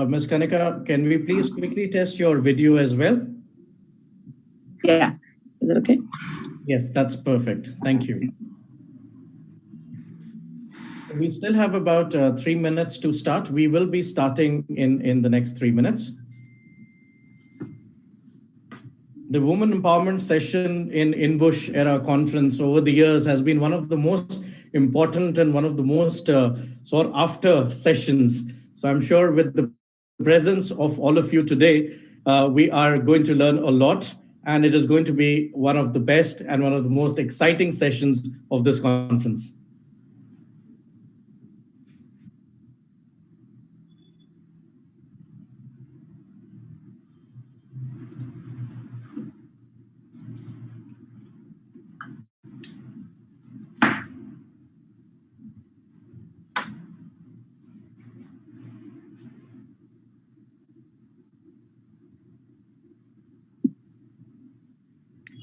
Ms. Kanika, can we please quickly test your video as well? Yeah. Is that okay? Yes, that's perfect. Thank you. We still have about 3 minutes to start. We will be starting in the next 3 minutes. The Women Empowerment session in INBUSH ERA conference over the years has been one of the most important and one of the most sought after sessions. So I'm sure with the presence of all of you today, we are going to learn a lot, and it is going to be one of the best and one of the most exciting sessions of this conference.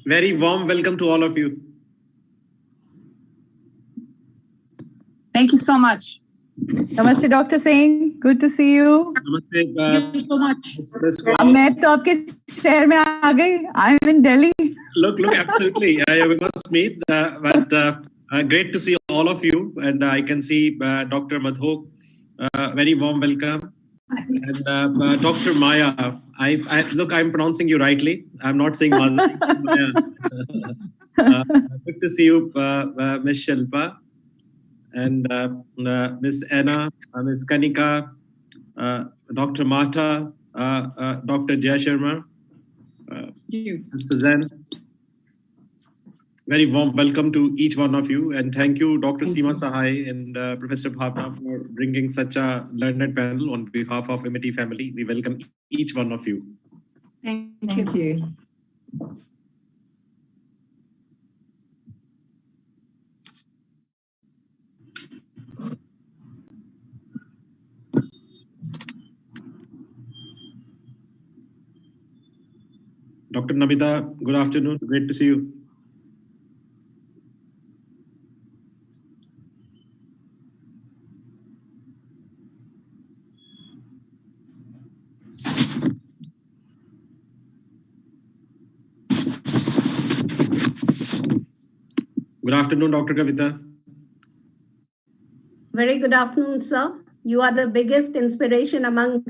Very warm welcome to all of you. Thank you so much. Namaste, Dr. Singh. Good to see you. Namaste. Thank you so much. मैं तो आपके शहर में आ गई. I'm in Delhi. Look, absolutely. We must meet. But great to see all of you. And I can see Dr. Madhok. Very warm welcome. And Dr. Maya. Look, I'm pronouncing you rightly. I'm not saying Maya. Good to see you, Ms. Shilpa. And Ms. Anna, Ms. Kanika, Dr. Mata, Dr. Jaya Sharma, Ms. Suzanne. Very warm welcome to each one of you. And thank you, Dr. Seema Sahai and Professor Bhavna for bringing such a learned panel on behalf of Amity family. We welcome each one of you. Thank you. Dr. Nabita, good afternoon. Great to see you. Good afternoon, Dr. Kavita. Very good afternoon, sir. You are the biggest inspiration among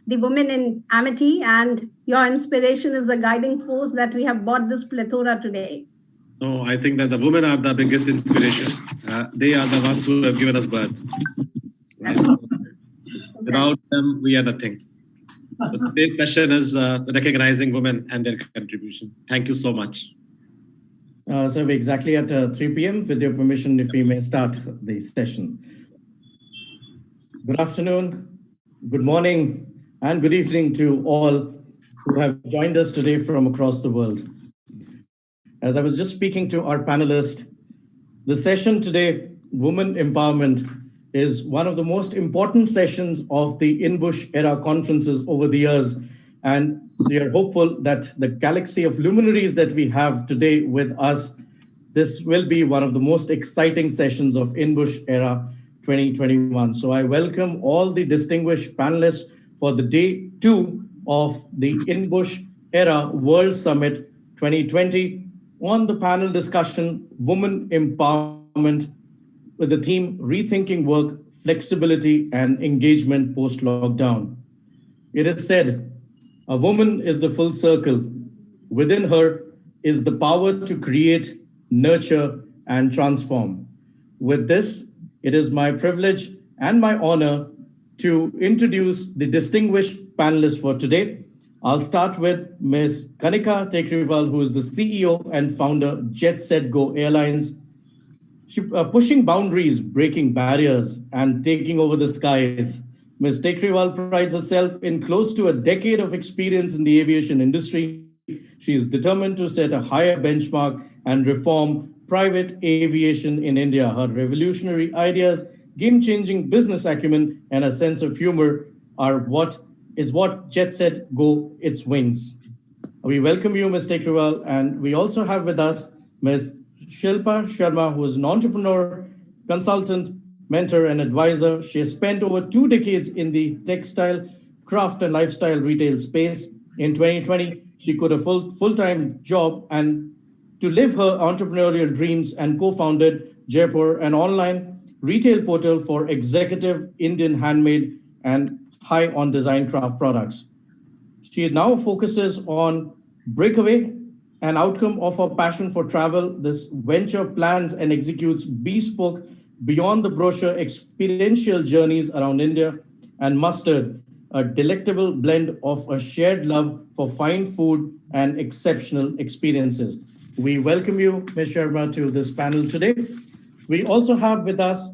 the women in Amity, and your inspiration is the guiding force that we have brought this plethora today. No, I think that the women are the biggest inspiration. They are the ones who have given us birth. Without them, we are nothing. So today's session is recognizing women and their contribution. Thank you so much. So we're exactly at 3 p.m. With your permission, if we may start the session. Good afternoon, good morning, and good evening to all who have joined us today from across the world. As I was just speaking to our panelists, the session today, Women Empowerment, is one of the most important sessions of the INBUSH ERA conferences over the years. And we are hopeful that the galaxy of luminaries that we have today with us, this will be one of the most exciting sessions of INBUSH ERA 2021. So I welcome all the distinguished panelists for the day 2 of the INBUSH ERA World Summit 2020 on the panel discussion, Women Empowerment, with the theme, Rethinking Work, Flexibility and Engagement Post-Lockdown. It is said, a woman is the full circle. Within her is the power to create, nurture, and transform. With this, it is my privilege and my honor to introduce the distinguished panelists for today. I'll start with Ms. Kanika Tekriwal, who is the CEO and founder Jet Set Go Airlines. She pushing boundaries, breaking barriers, and taking over the skies. Ms. Tekriwal prides herself in close to a decade of experience in the aviation industry. She is determined to set a higher benchmark and reform private aviation in India. Her revolutionary ideas, game-changing business acumen, and a sense of humor are what Jet Set Go its wings. We welcome you, Ms. Tekriwal, and we also have with us Ms. Shilpa Sharma, who is an entrepreneur, consultant, mentor, and advisor. She has spent over 2 decades in the textile craft and lifestyle retail space. In 2020, she quit a full-time job and to live her entrepreneurial dreams and co-founded Jaipur, an online retail portal for executive Indian handmade and high on design craft products. She now focuses on breakaway, an outcome of her passion for travel. This venture plans and executes bespoke, beyond the brochure experiential journeys around India and mustard a delectable blend of a shared love for fine food and exceptional experiences. We welcome you, Ms. Sharma, to this panel today. We also have with us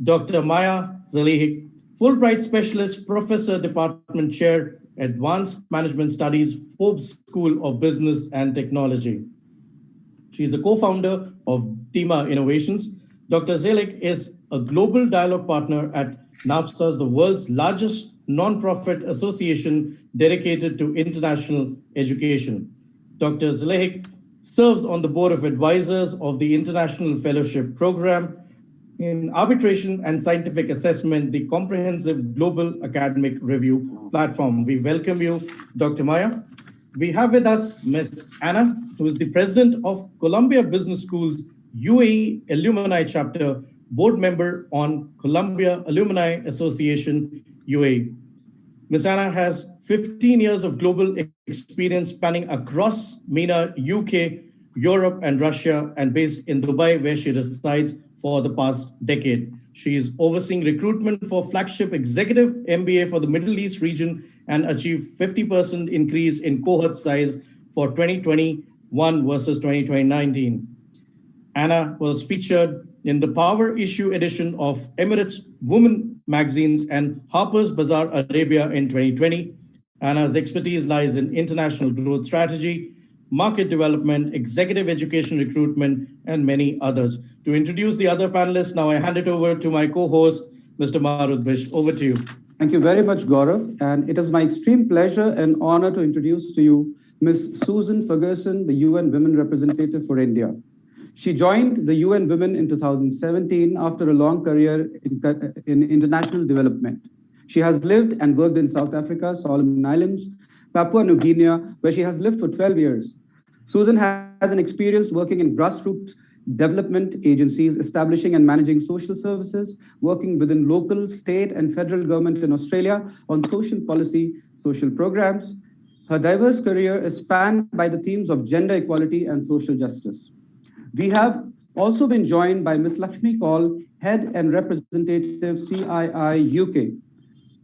Dr. Maya Zalihik, Fulbright Specialist, Professor, Department Chair, Advanced Management Studies, FEB School of Business and Technology. She's the co-founder of Tima Innovations. Dr. Zalihik is a global dialogue partner at NAFSA, the world's largest non-profit association dedicated to international education. Dr. Zalihik serves on the board of advisors of the International Fellowship Program in Arbitration and Scientific Assessment, the comprehensive global academic review platform. We welcome you, Dr. Maya. We have with us Ms. Anna, who is the president of Columbia Business School's UAE Alumni Chapter, board member on Columbia Alumni Association, UAE. Ms. Anna has 15 years of global experience spanning across MENA, UK, Europe, and Russia, and based in Dubai, where she resides for the past decade. She is overseeing recruitment for flagship executive MBA for the Middle East region and achieved 50% increase in cohort size for 2021 versus 2019. Anna was featured in the Power Issue edition of Emirates Women magazines and Harper's Bazaar Arabia in 2020. Anna's expertise lies in international growth strategy, market development, executive education recruitment, and many others. To introduce the other panelists, now I hand it over to my co-host, Mr. Marut Bish. Over to you. Thank you very much, Gaurav. And it is my extreme pleasure and honor to introduce to you Ms. Susan Ferguson, the UN Women Representative for India. She joined the UN Women in 2017 after a long career in international development. She has lived and worked in South Africa, Solomon Islands, Papua New Guinea, where she has lived for 12 years. Susan has an experience working in grassroots development agencies, establishing and managing social services, working within local, state, and federal government in Australia on social policy, social programs. Her diverse career is spanned by the themes of gender equality and social justice. We have also been joined by Ms. Lakshmi Kaul, Head and Representative CII UK.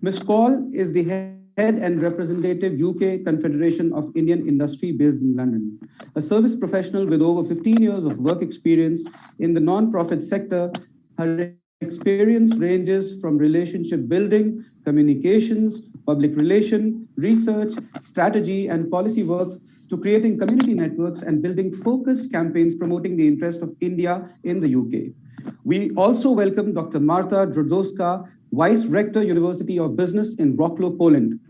Ms. Kaul is the Head and Representative UK Confederation of Indian Industry based in London. A service professional with over 15 years of work experience in the non-profit sector, her experience ranges from relationship building, communications, public relation, research, strategy, and policy work to creating community networks and building focused campaigns promoting the interest of India in the UK. We also welcome Dr. Marta Drozdowska, Vice Rector, University of Business in Wrocław, Poland.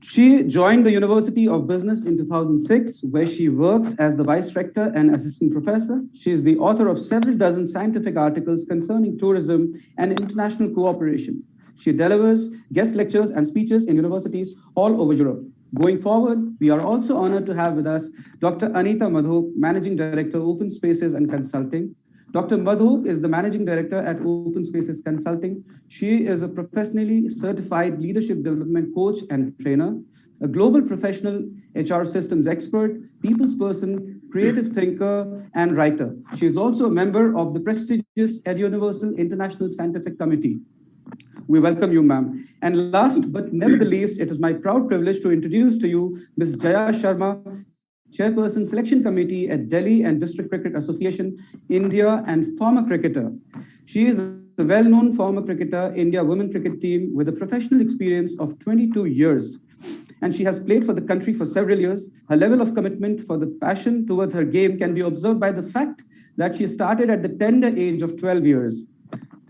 She joined the University of Business in 2006, where she works as the Vice Rector and Assistant Professor. She is the author of several dozen scientific articles concerning tourism and international cooperation. She delivers guest lectures and speeches in universities all over Europe. Going forward, we are also honored to have with us Dr. Anita Madhok, Managing Director, Open Spaces and Consulting. Dr. Madhok is the Managing Director at Open Spaces Consulting. She is a professionally certified leadership development coach and trainer, a global professional HR systems expert, people's person, creative thinker, and writer. She is also a member of the prestigious EdUniversal International Scientific Committee. We welcome you, ma'am. And last but never the least, it is my proud privilege to introduce to you Ms. Jaya Sharma, Chairperson Selection Committee at Delhi and District Cricket Association, India, and former cricketer. She is a well-known former cricketer, India women cricket team with a professional experience of 22 years. And she has played for the country for several years. Her level of commitment for the passion towards her game can be observed by the fact that she started at the tender age of 12 years.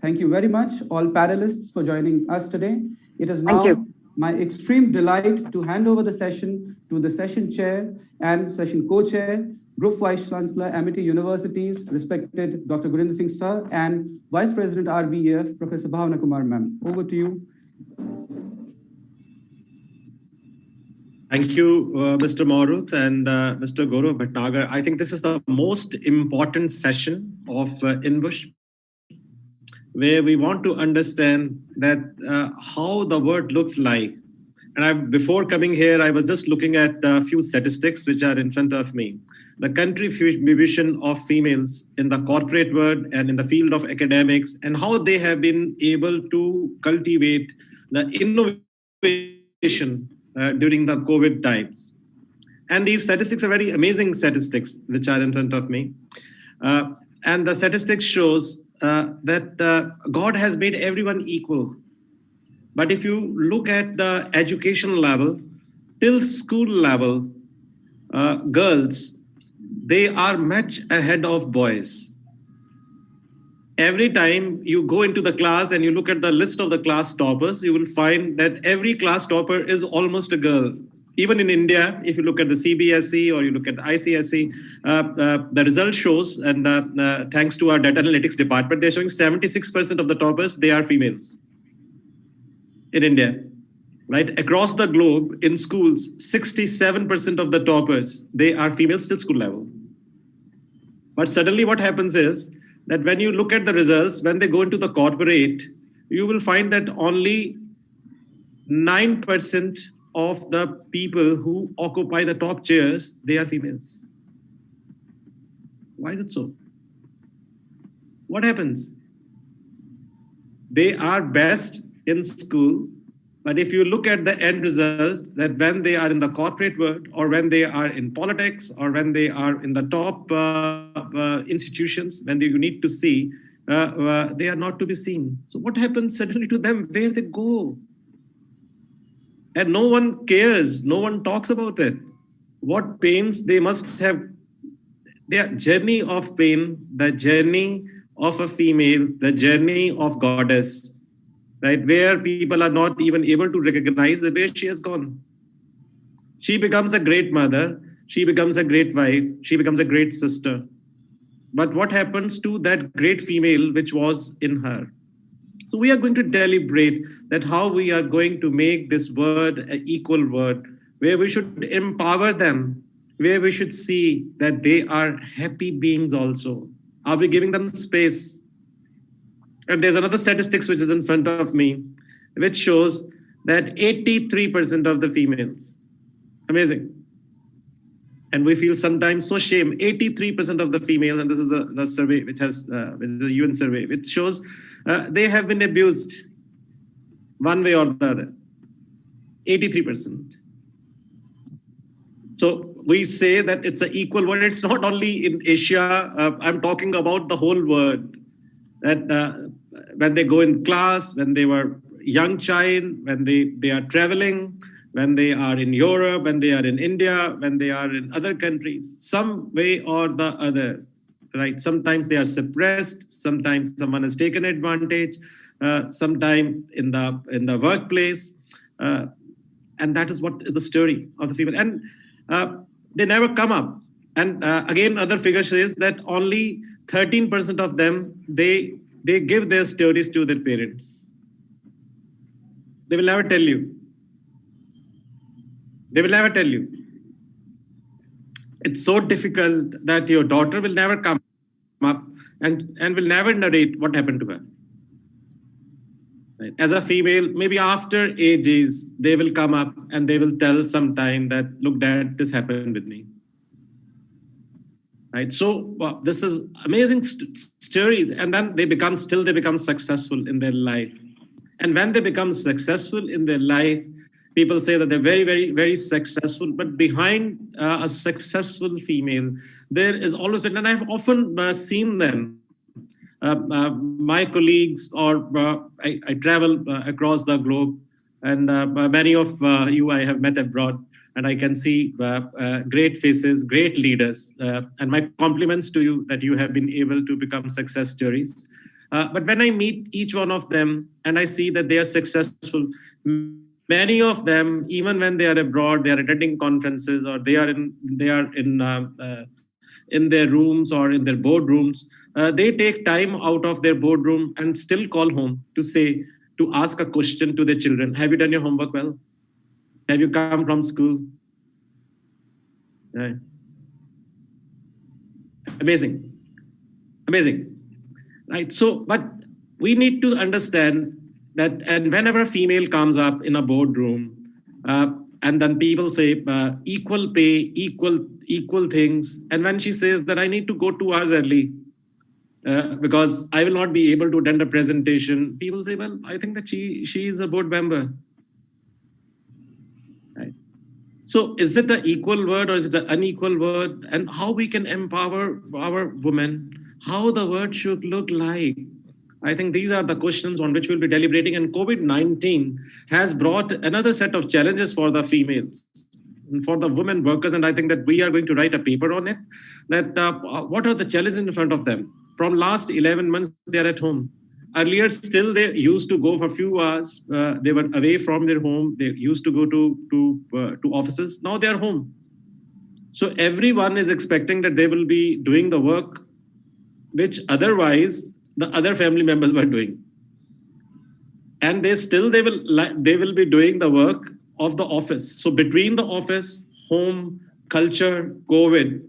Thank you very much, all panelists, for joining us today. It is now my extreme delight to hand over the session to the session chair and session co-chair, Group Vice Chancellor, Amity Universities, respected Dr. Gurinder Singh Sir, and Vice President RBEF, Professor Bhavana Kumar ma'am. Over to you. Thank you, Mr. Maruth and Mr. Gaurav Bhatnagar. I think this is the most important session of INBUSH, where we want to understand that how the world looks like. And before coming here, I was just looking at a few statistics which are in front of me. The contribution of females in the corporate world and in the field of academics, and how they have been able to cultivate the innovation during the COVID times. And these statistics are very amazing statistics which are in front of me. And the statistics shows that God has made everyone equal. But if you look at the education level, till school level, girls, they are much ahead of boys. Every time you go into the class and you look at the list of the class toppers, you will find that every class topper is almost a girl. Even in India, if you look at the CBSE or you look at the ICSE, the result shows, and thanks to our data analytics department, they're showing 76% of the toppers, they are females in India. Right? Across the globe, in schools, 67% of the toppers, they are females till school level. But suddenly what happens is that when you look at the results, when they go into the corporate, you will find that only 9% of the people who occupy the top chairs, they are females. Why is it so? What happens? They are best in school, but if you look at the end result, that when they are in the corporate world, or when they are in politics, or when they are in the top institutions, when you need to see, they are not to be seen. So what happens suddenly to them? Where they go? And no one cares. No one talks about it. What pains they must have. Their journey of pain, the journey of a female, the journey of goddess, right? Where people are not even able to recognize the way she has gone. She becomes a great mother. She becomes a great wife. She becomes a great sister. But what happens to that great female which was in her? So we are going to deliberate that how we are going to make this word an equal word, where we should empower them, where we should see that they are happy beings also. Are we giving them space? And there's another statistics which is in front of me, which shows that 83% of the females, amazing. And we feel sometimes so shame, 83% of the female, and this is the survey which is the UN survey, which shows they have been abused one way or the other, 83%. So we say that it's an equal word. It's not only in Asia. I'm talking about the whole world. That when they go in class, when they were young child, when they are traveling, when they are in Europe, when they are in India, when they are in other countries, some way or the other, right? Sometimes they are suppressed. Sometimes someone has taken advantage. Sometime in the workplace, and that is what is the story of the female. And they never come up. And again, other figure says that only 13% of them, they give their stories to their parents. They will never tell you. They will never tell you. It's so difficult that your daughter will never come up and will never narrate what happened to her. Right? As a female, maybe after ages, they will come up and they will tell sometime that, look, Dad, this happened with me. Right? So this is amazing stories. And then they become successful in their life. And when they become successful in their life, people say that they're very, very, very successful. But behind a successful female, there is always been, and I've often seen them, my colleagues, or I travel across the globe, and many of you I have met abroad, and I can see great faces, great leaders. And my compliments to you that you have been able to become success stories. But when I meet each one of them and I see that they are successful, many of them, even when they are abroad, they are attending conferences, or they are in their rooms or in their boardrooms. They take time out of their boardroom and still call home to ask a question to their children. Have you done your homework well? Have you come from school? Right. Amazing. Amazing. Right. So, but we need to understand that, and whenever a female comes up in a boardroom, and then people say equal pay, equal things, and when she says that I need to go 2 hours early because I will not be able to attend a presentation, people say, well, I think that she is a board member. Right. So is it an equal word or is it an unequal word? And how we can empower our women, how the word should look like. I think these are the questions on which we'll be deliberating. And COVID-19 has brought another set of challenges for the females, and for the women workers. And I think that we are going to write a paper on it, that what are the challenges in front of them. From last 11 months, they are at home. Earlier, still they used to go for a few hours. They were away from their home. They used to go to offices. Now they are home. So everyone is expecting that they will be doing the work which otherwise the other family members were doing. And they will be doing the work of the office. So between the office, home, culture, COVID,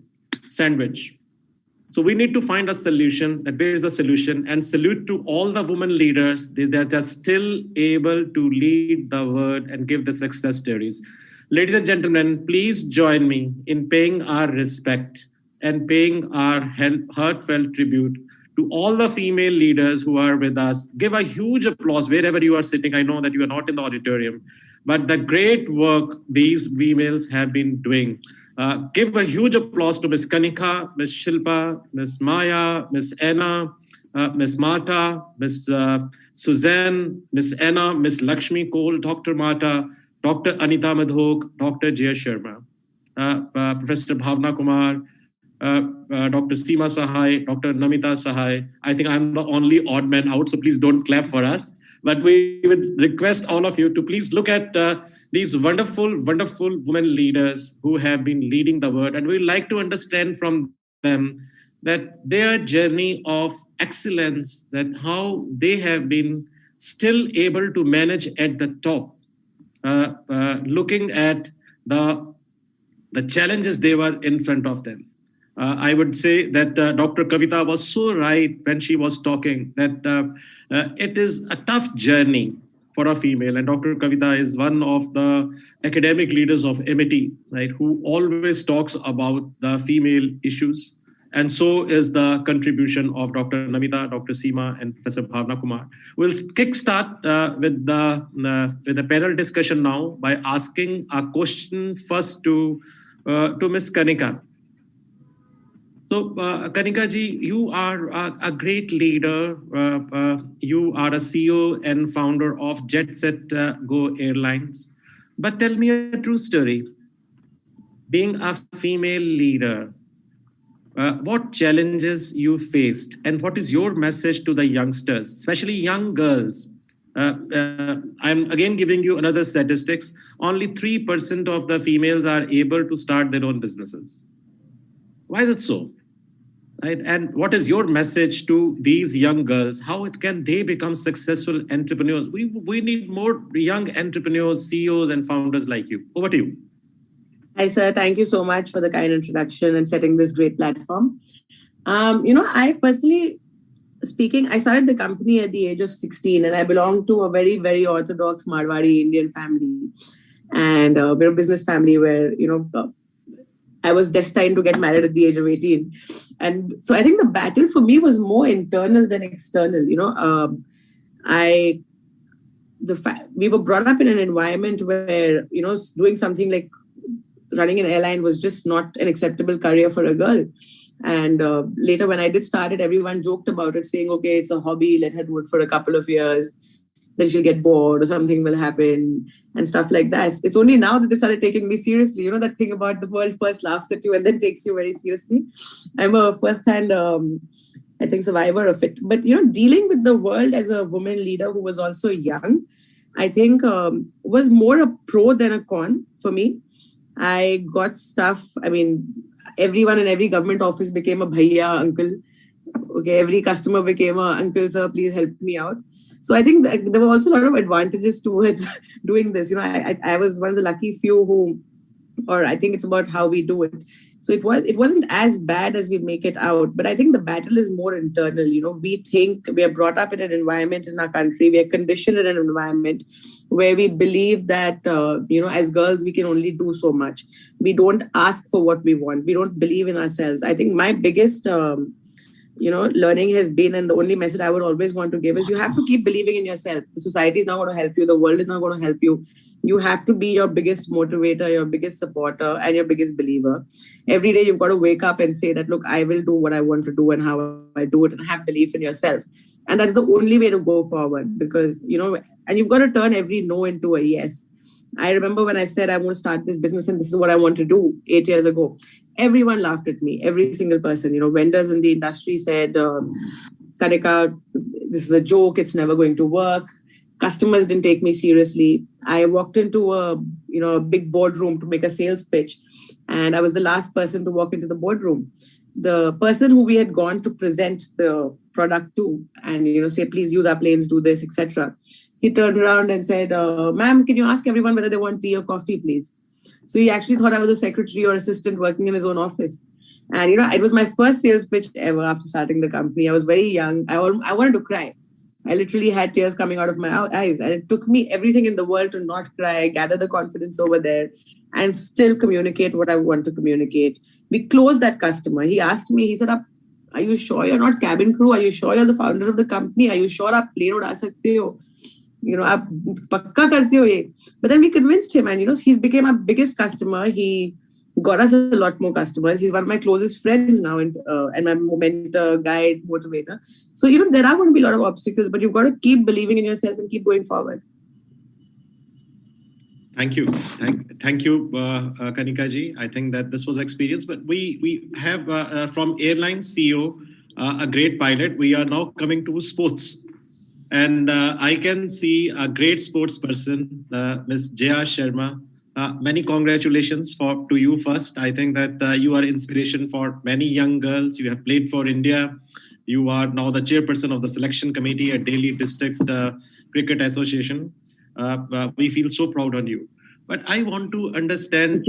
sandwich. So we need to find a solution. That where is the solution? And salute to all the women leaders that are still able to lead the word and give the success stories. Ladies and gentlemen, please join me in paying our respect and paying our heartfelt tribute to all the female leaders who are with us. Give a huge applause wherever you are sitting. I know that you are not in the auditorium, but the great work these females have been doing. Give a huge applause to Ms. Kanika, Ms. Shilpa, Ms. Maya, Ms. Anna, Ms. Marta, Ms. Suzanne, Ms. Anna, Ms. Lakshmi Kohl, Dr. Marta, Dr. Anita Madhok, Dr. Jaya Sharma, Professor Bhavna Kumar, Dr. Seema Sahai, Dr. Namita Sahai. I think I'm the only odd man out, so please don't clap for us. But we would request all of you to please look at these wonderful, wonderful women leaders who have been leading the word. And we'd like to understand from them that their journey of excellence, that how they have been still able to manage at the top, looking at the challenges they were in front of them. I would say that Dr. Kavita was so right when she was talking that it is a tough journey for a female. And Dr. Kavita is one of the academic leaders of Amity, right, who always talks about the female issues. And so is the contribution of Dr. Namita, Dr. Seema, and Professor Bhavna Kumar. We'll kickstart with the panel discussion now by asking a question first to Ms. Kanika. So, Kanika ji, you are a great leader. You are a CEO and founder of Jet Set Go Airlines. But tell me a true story. Being a female leader, what challenges you faced, and what is your message to the youngsters, especially young girls? I'm again giving you another statistics. Only 3% of the females are able to start their own businesses. Why is it so? Right? And what is your message to these young girls? How can they become successful entrepreneurs? We need more young entrepreneurs, CEOs, and founders like you. Over to you. Hi, sir. Thank you so much for the kind introduction and setting this great platform. I personally speaking, I started the company at the age of 16, and I belong to a very, very orthodox Marwari Indian family. And we're a business family where, I was destined to get married at the age of 18. And so I think the battle for me was more internal than external. We were brought up in an environment where, doing something like running an airline was just not an acceptable career for a girl. And later when I did start it, everyone joked about it, saying, okay, it's a hobby, let her do it for a couple of years. Then she'll get bored or something will happen and stuff like that. It's only now that they started taking me seriously. That thing about the world first laughs at you and then takes you very seriously. I'm a first-hand, survivor of it. But, dealing with the world as a woman leader who was also young, I think was more a pro than a con for me. I got stuff. I mean, everyone in every government office became a bhaiya, uncle. Okay, every customer became a uncle, sir, please help me out. So I think there were also a lot of advantages towards doing this. I was one of the lucky few who or I think it's about how we do it. So it wasn't as bad as we make it out, but I think the battle is more internal. We think we are brought up in an environment in our country, we are conditioned in an environment where we believe that as girls we can only do so much. We don't ask for what we want. We don't believe in ourselves. I think my biggest learning has been, and the only message I would always want to give is, you have to keep believing in yourself. The society is not going to help you. The world is not going to help you. You have to be your biggest motivator, your biggest supporter, and your biggest believer. Every day you've got to wake up and say that, look, I will do what I want to do and how I do it, and have belief in yourself. And that's the only way to go forward, because, and you've got to turn every no into a yes. I remember when I said I want to start this business and this is what I want to do 8 years ago. Everyone laughed at me, every single person. Vendors in the industry said, Kanika, this is a joke, it's never going to work. Customers didn't take me seriously. I walked into a big boardroom to make a sales pitch, and I was the last person to walk into the boardroom. The person who we had gone to present the product to and say, please use our planes, do this, etc. He turned around and said, ma'am, can you ask everyone whether they want tea or coffee, please? So he actually thought I was a secretary or assistant working in his own office. And, it was my first sales pitch ever after starting the company. I was very young. I wanted to cry. I literally had tears coming out of my eyes. And it took me everything in the world to not cry, gather the confidence over there, and still communicate what I want to communicate. We closed that customer. He asked me, he said, are you sure you're not cabin crew? Are you sure you're the founder of the company? Are you sure aap plane uda sakte ho? Aap pakka karte ho ye? But then we convinced him, and he became our biggest customer. He got us a lot more customers. He's one of my closest friends now, and my mentor, guide, motivator. So there are going to be a lot of obstacles, but you've got to keep believing in yourself and keep going forward. Thank you. Thank you, Kanika ji. I think that this was experience, but we have from airline CEO, a great pilot. We are now coming to sports. And I can see a great sports person, Ms. Jaya Sharma. Many congratulations to you first. I think that you are inspiration for many young girls. You have played for India. You are now the chairperson of the selection committee at Delhi District Cricket Association. We feel so proud on you. But I want to understand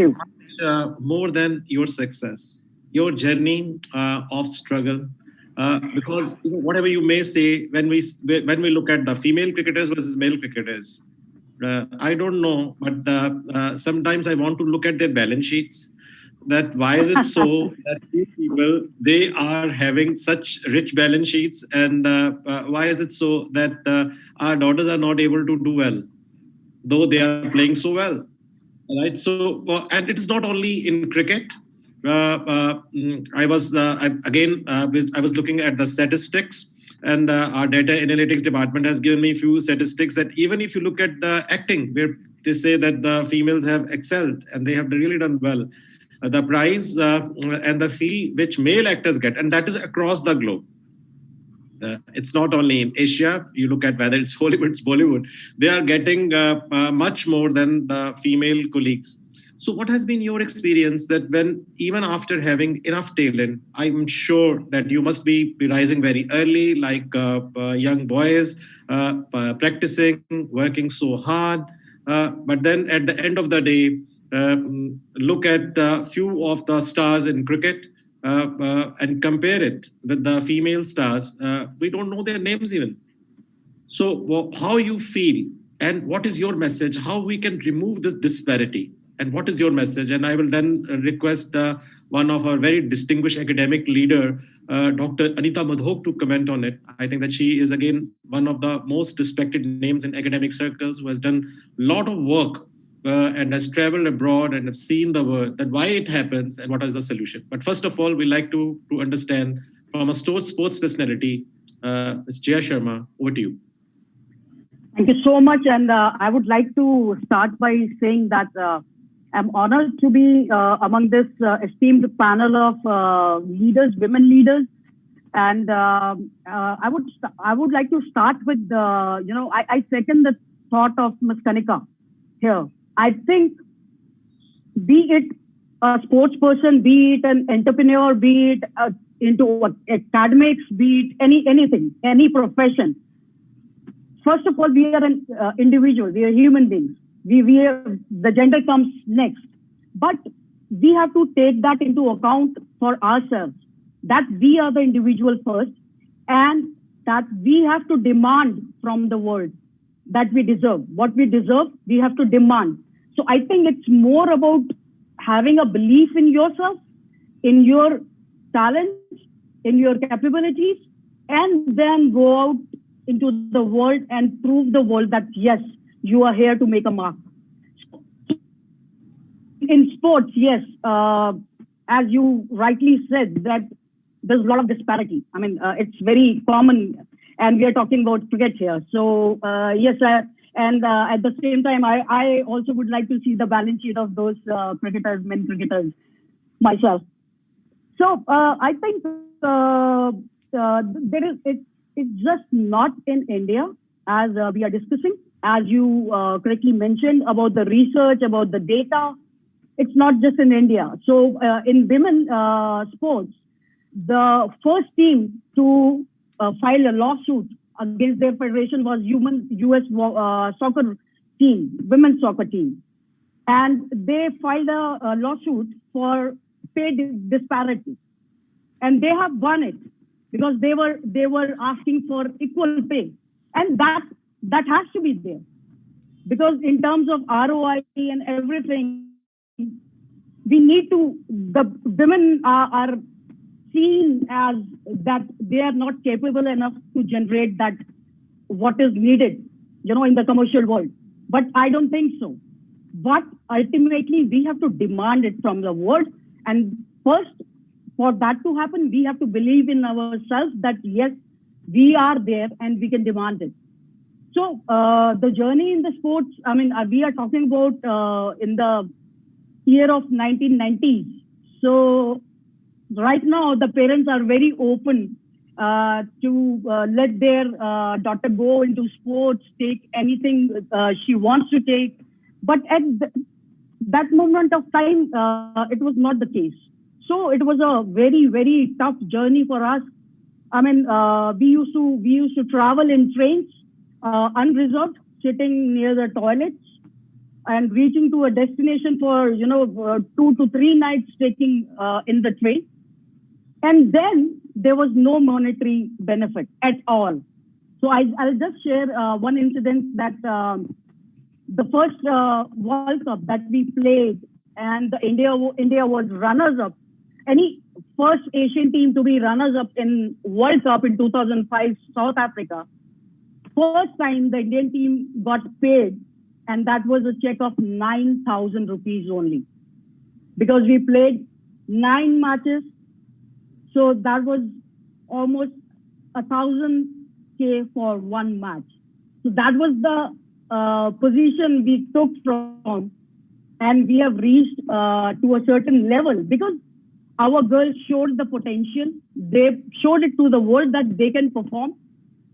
more than your success, your journey of struggle. Because whatever you may say, when we look at the female cricketers versus male cricketers, I don't know, but sometimes I want to look at their balance sheets. That why is it so that these people, they are having such rich balance sheets, and why is it so that our daughters are not able to do well, though they are playing so well, right? So, and it is not only in cricket. I was looking at the statistics, and our data analytics department has given me a few statistics that even if you look at the acting, where they say that the females have excelled and they have really done well, the prize and the fee which male actors get, and that is across the globe. It's not only in Asia. You look at whether it's Hollywood, it's Bollywood, they are getting much more than the female colleagues. So what has been your experience that when, even after having enough talent, I'm sure that you must be rising very early, like young boys, practicing, working so hard. But then at the end of the day, look at a few of the stars in cricket and compare it with the female stars. We don't know their names even. So how you feel and what is your message, how we can remove this disparity? And what is your message? And I will then request one of our very distinguished academic leader, Dr. Anita Madhok, to comment on it. I think that she is, again, one of the most respected names in academic circles, who has done a lot of work and has traveled abroad and have seen the world, that why it happens and what is the solution. But first of all, we like to understand from a sports personality, Ms. Jaya Sharma, over to you. Thank you so much. And I would like to start by saying that I'm honored to be among this esteemed panel of leaders, women leaders. And I would like to start with, I second the thought of Ms. Kanika here. I think, be it a sports person, be it an entrepreneur, be it into academics, be it anything, any profession. First of all, we are an individual. We are human beings. The gender comes next. But we have to take that into account for ourselves, that we are the individual first, and that we have to demand from the world that we deserve. What we deserve, we have to demand. So I think it's more about having a belief in yourself, in your talents, in your capabilities, and then go out into the world and prove the world that yes, you are here to make a mark. In sports, yes, as you rightly said, that there's a lot of disparity. I mean, it's very common, and we are talking about cricket here. So yes, and at the same time, I also would like to see the balance sheet of those cricketers, men cricketers, myself. So I think it's just not in India, as we are discussing, as you correctly mentioned about the research, about the data. It's not just in India. So in women sports, the first team to file a lawsuit against their federation was US soccer team, women's soccer team. And they filed a lawsuit for pay disparity. And they have won it because they were asking for equal pay. And that has to be there. Because in terms of ROI and everything, we need to, the women are seen as that they are not capable enough to generate that what is needed, in the commercial world. But I don't think so. But ultimately, we have to demand it from the world. And first, for that to happen, we have to believe in ourselves that yes, we are there and we can demand it. So the journey in the sports, I mean, we are talking about in the year of 1990s. So right now, the parents are very open to let their daughter go into sports, take anything she wants to take. But at that moment of time, it was not the case. So it was a very, very tough journey for us. I mean, we used to travel in trains, unreserved, sitting near the toilets, and reaching to a destination for 2 to 3 nights taking in the train. And then there was no monetary benefit at all. So I'll just share one incident that the first World Cup that we played, and India was runners-up. Any first Asian team to be runners-up in World Cup in 2005, South Africa. First time the Indian team got paid, and that was a check of 9,000 rupees only, because we played 9 matches. So that was almost 1,000K for 1 match. So that was the position we took from, and we have reached to a certain level because our girls showed the potential. They showed it to the world that they can perform,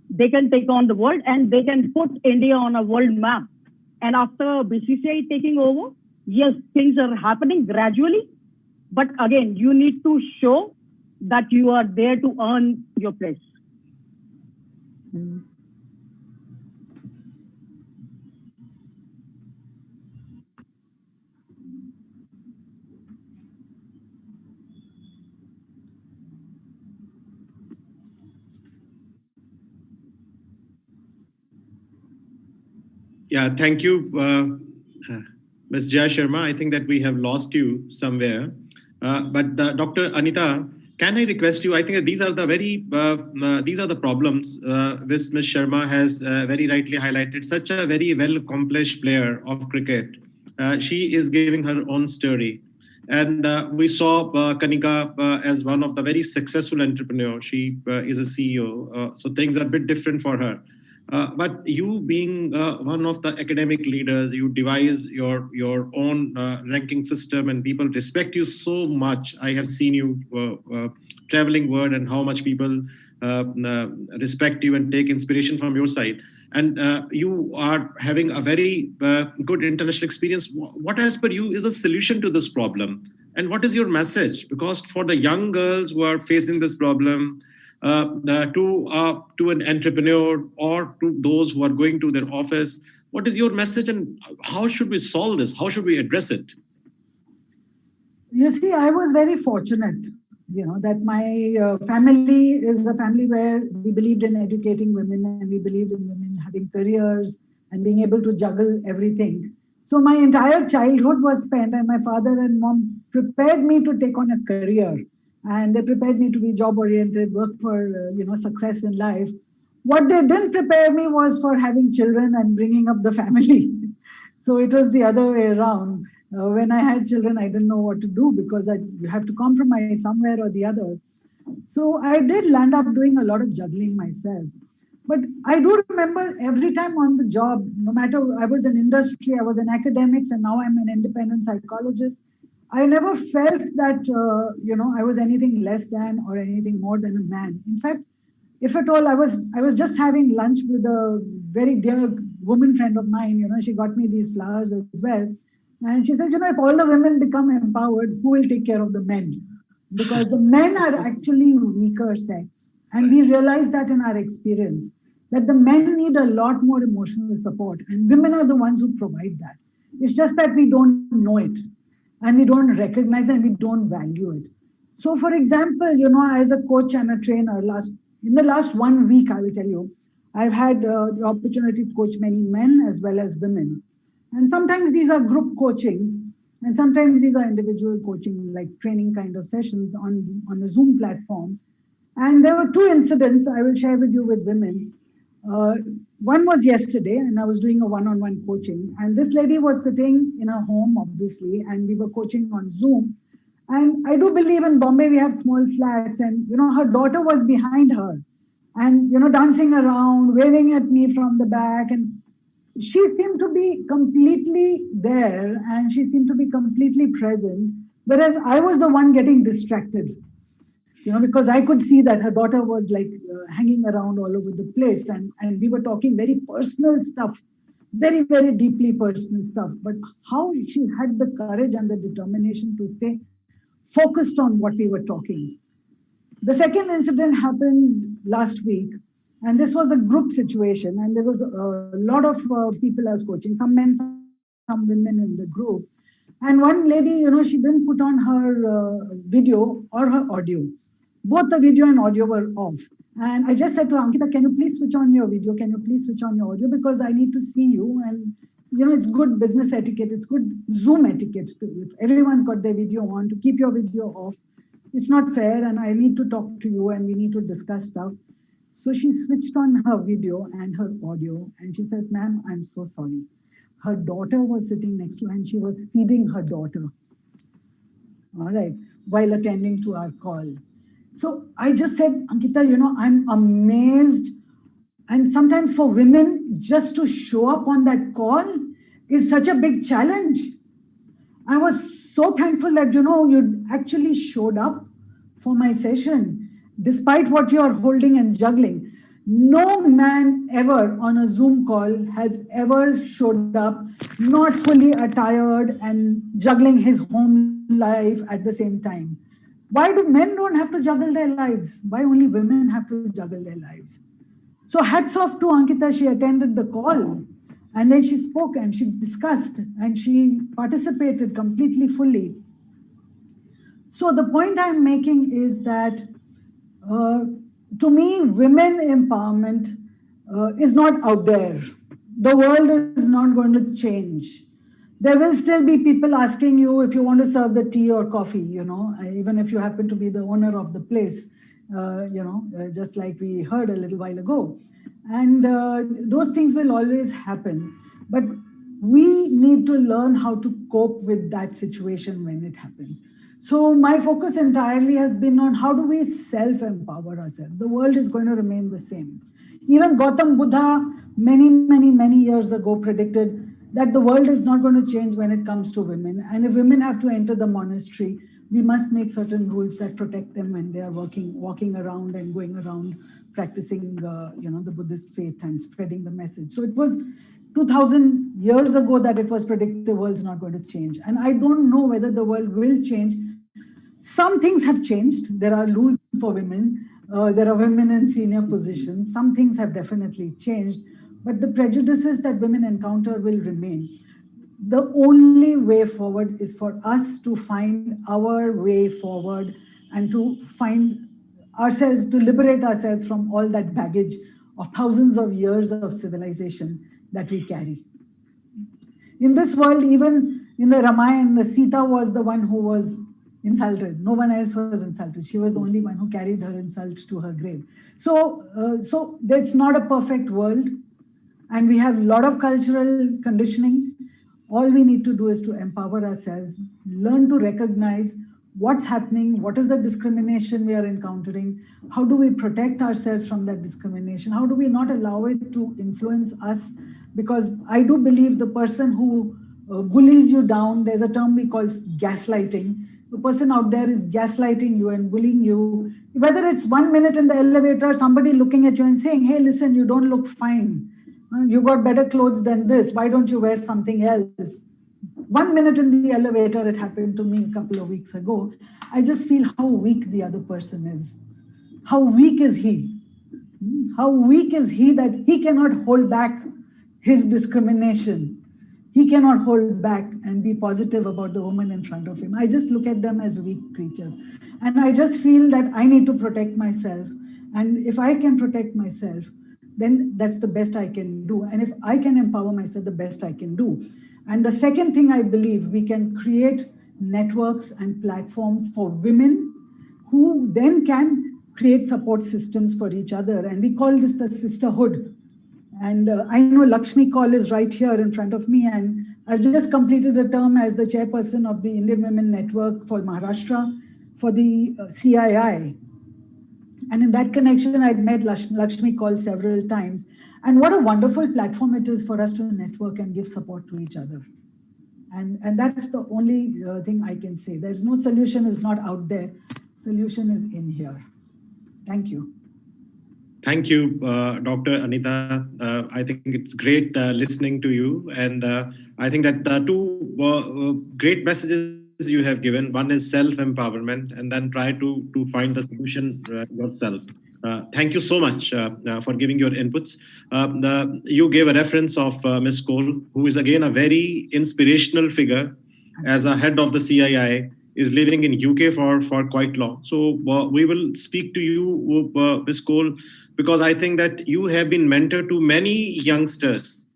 they can take on the world, and they can put India on a world map. And after BCCI taking over, yes, things are happening gradually. But again, you need to show that you are there to earn your place. Yeah, thank you, Ms. Jaya Sharma. I think that we have lost you somewhere. But Dr. Anita, can I request you? I think that these are the problems which Ms. Sharma has very rightly highlighted. Such a very well accomplished player of cricket. She is giving her own story. And we saw Kanika as one of the very successful entrepreneurs. She is a CEO, so things are a bit different for her. But you being one of the academic leaders, you devise your own ranking system, and people respect you so much. I have seen you traveling world and how much people respect you and take inspiration from your side. And you are having a very good international experience. What, as per you, is a solution to this problem? And what is your message? Because for the young girls who are facing this problem, to an entrepreneur or to those who are going to their office, what is your message and how should we solve this? How should we address it? You see, I was very fortunate, that my family is a family where we believed in educating women and we believed in women having careers and being able to juggle everything. So my entire childhood was spent, and my father and mom prepared me to take on a career, and they prepared me to be job oriented, work for success in life. What they didn't prepare me was for having children and bringing up the family. So it was the other way around. When I had children, I didn't know what to do because you have to compromise somewhere or the other. So I did land up doing a lot of juggling myself. But I do remember every time on the job, no matter I was in industry, I was in academics, and now I'm an independent psychologist. I never felt that I was anything less than or anything more than a man. In fact, if at all, I was just having lunch with a very dear woman friend of mine. She got me these flowers as well. And she says, if all the women become empowered, who will take care of the men? Because the men are actually weaker sex. And we realize that in our experience, that the men need a lot more emotional support. And women are the ones who provide that. It's just that we don't know it. And we don't recognize it and we don't value it. So for example, as a coach and a trainer, in the last 1 week, I will tell you, I've had the opportunity to coach many men as well as women. And sometimes these are group coachings, and sometimes these are individual coaching, like training kind of sessions on the Zoom platform. And there were 2 incidents I will share with you with women. One was yesterday, and I was doing a one-on-one coaching. And this lady was sitting in her home, obviously, and we were coaching on Zoom. And I do believe in Bombay, we have small flats, and her daughter was behind her and dancing around, waving at me from the back. And she seemed to be completely there and she seemed to be completely present, whereas I was the one getting distracted, because I could see that her daughter was like hanging around all over the place, and we were talking very personal stuff, very, very deeply personal stuff. But how she had the courage and the determination to stay focused on what we were talking. The second incident happened last week, and this was a group situation, and there was a lot of people I was coaching, some men, some women in the group. And one lady, she didn't put on her video or her audio. Both the video and audio were off. And I just said to Ankita, can you please switch on your video? Can you please switch on your audio? Because I need to see you. And, it's good business etiquette. It's good Zoom etiquette. If everyone's got their video on, to keep your video off. It's not fair. And I need to talk to you and we need to discuss stuff. So she switched on her video and her audio. And she says, ma'am, I'm so sorry. Her daughter was sitting next to her and she was feeding her daughter. All right. While attending to our call. So I just said, Ankita, I'm amazed. And sometimes for women, just to show up on that call is such a big challenge. I was so thankful that, you actually showed up for my session, despite what you're holding and juggling. No man ever on a Zoom call has ever showed up not fully attired and juggling his home life at the same time. Why do men don't have to juggle their lives? Why only women have to juggle their lives? So hats off to Ankita, she attended the call and then she spoke and she discussed and she participated completely fully. So the point I'm making is that to me, women empowerment is not out there. The world is not going to change. There will still be people asking you if you want to serve the tea or coffee, even if you happen to be the owner of the place, just like we heard a little while ago. And those things will always happen. But we need to learn how to cope with that situation when it happens. So my focus entirely has been on how do we self-empower ourselves. The world is going to remain the same. Even Gautam Buddha many, many, many years ago predicted that the world is not going to change when it comes to women. And if women have to enter the monastery, we must make certain rules that protect them when they are walking around and going around practicing the Buddhist faith and spreading the message. So it was 2000 years ago that it was predicted the world's not going to change. And I don't know whether the world will change. Some things have changed. There are rules for women. There are women in senior positions. Some things have definitely changed. But the prejudices that women encounter will remain. the only way forward is for us to find our way forward and to find ourselves, to liberate ourselves from all that baggage of thousands of years of civilization that we carry. In this world, even in the Ramayana, the Sita was the one who was insulted. No one else was insulted. She was the only one who carried her insult to her grave. So that's not a perfect world. And we have a lot of cultural conditioning. All we need to do is to empower ourselves, learn to recognize what's happening, what is the discrimination we are encountering, how do we protect ourselves from that discrimination, how do we not allow it to influence us, because I do believe the person who bullies you down, there's a term we call gaslighting. The person out there is gaslighting you and bullying you, whether it's 1 minute in the elevator, somebody looking at you and saying, hey, listen, you don't look fine. You got better clothes than this. Why don't you wear something else? 1 minute in the elevator, it happened to me a couple of weeks ago. I just feel how weak the other person is. How weak is he? How weak is he that he cannot hold back his discrimination? He cannot hold back and be positive about the woman in front of him. I just look at them as weak creatures. And I just feel that I need to protect myself. And if I can protect myself, then that's the best I can do. And if I can empower myself, the best I can do. And the second thing I believe, we can create networks and platforms for women who then can create support systems for each other. And we call this the sisterhood. And I know Lakshmi Kaul is right here in front of me. And I've just completed a term as the chairperson of the Indian Women Network for Maharashtra for the CII. And in that connection, I'd met Lakshmi Kaul several times. And what a wonderful platform it is for us to network and give support to each other. And that's the only thing I can say. There's no solution is not out there. Solution is in here. Thank you. Thank you, Dr. Anita. I think it's great listening to you. And I think that the two great messages you have given. One is self-empowerment, and then try to find the solution yourself. Thank you so much for giving your inputs. You gave a reference of Ms. Cole, who is again a very inspirational figure as a head of the CII, is living in UK for quite long. So we will speak to you, Ms. Cole, because I think that you have been mentor to many youngsters.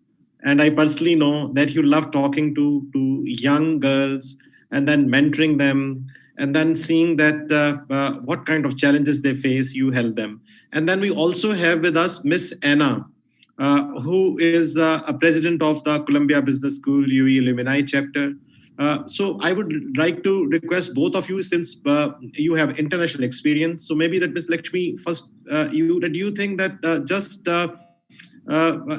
And I personally know that you love talking to young girls and then mentoring them, and then seeing that what kind of challenges they face, you help them. And then we also have with us Miss Anna, who is a president of the Columbia Business School UAE Alumni chapter. So I would like to request both of you, since you have international experience. So maybe that Ms. Lakshmi, first, do you think that just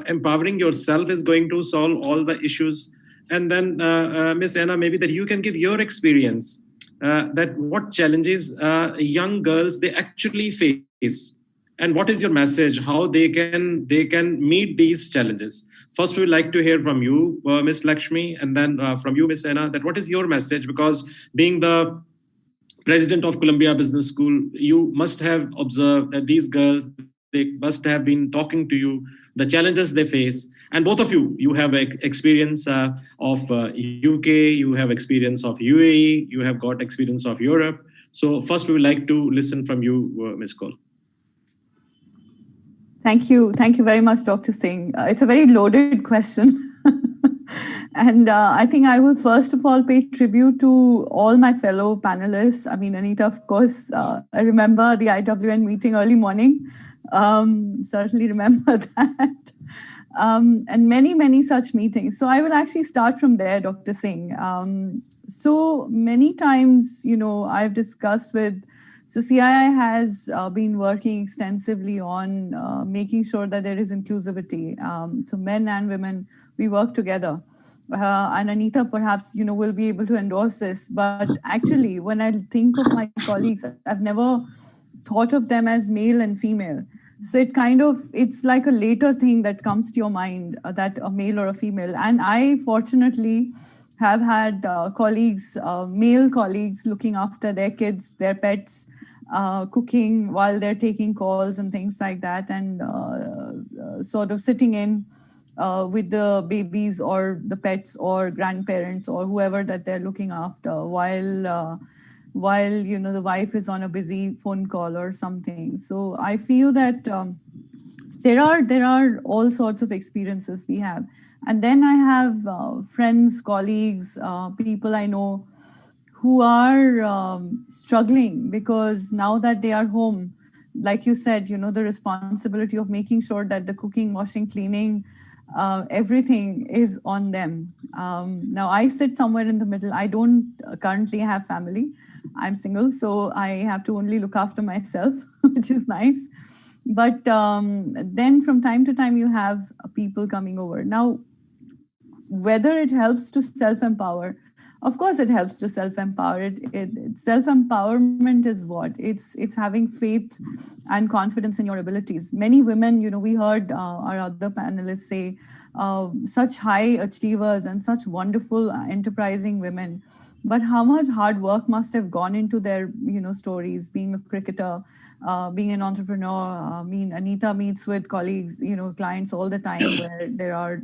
empowering yourself is going to solve all the issues? And then Ms. Anna, maybe that you can give your experience, that what challenges young girls they actually face, and what is your message, how they can meet these challenges. First, we would like to hear from you, Ms. Lakshmi, and then from you, Ms. Anna, that what is your message? Because being the president of Columbia Business School, you must have observed that these girls, they must have been talking to you, the challenges they face. And both of you have experience of UK, you have experience of UAE, you have got experience of Europe. So first, we would like to listen from you, Ms. Cole. Thank you. Thank you very much, Dr. Singh. It's a very loaded question. And I think I will first of all pay tribute to all my fellow panelists. I mean, Anita, of course, I remember the IWN meeting early morning. Certainly remember that. And many, many such meetings. So I will actually start from there, Dr. Singh. So many times, I've discussed with, so CII has been working extensively on making sure that there is inclusivity. So men and women, we work together. And Anita, perhaps, will be able to endorse this. But actually, when I think of my colleagues, I've never thought of them as male and female. So it's like a later thing that comes to your mind, that a male or a female. And I fortunately have had colleagues, male colleagues, looking after their kids, their pets, cooking while they're taking calls and things like that, and sort of sitting in with the babies or the pets or grandparents or whoever that they're looking after while the wife is on a busy phone call or something. So I feel that there are all sorts of experiences we have, and then I have friends, colleagues, people I know who are struggling because now that they are home, like you said, the responsibility of making sure that the cooking, washing, cleaning, everything is on them. Now I sit somewhere in the middle. I don't currently have family. I'm single, so I have to only look after myself, which is nice. But then from time to time, you have people coming over. Now, whether it helps to self-empower, of course it helps to self-empower. Self-empowerment is what? It's having faith and confidence in your abilities. Many women, we heard our other panelists say, such high achievers and such wonderful, enterprising women. But how much hard work must have gone into their, stories, being a cricketer, being an entrepreneur. I mean, Anita meets with colleagues, clients all the time where there are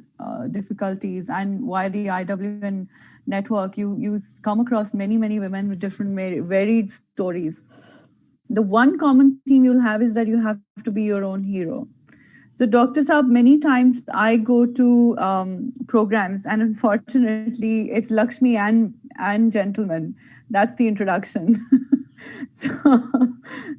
difficulties. And via the IWN network, you come across many, many women with different varied stories. The one common theme you'll have is that you have to be your own hero. So Dr. Saab, many times I go to programs and unfortunately it's Lakshmi and gentlemen. That's the introduction. So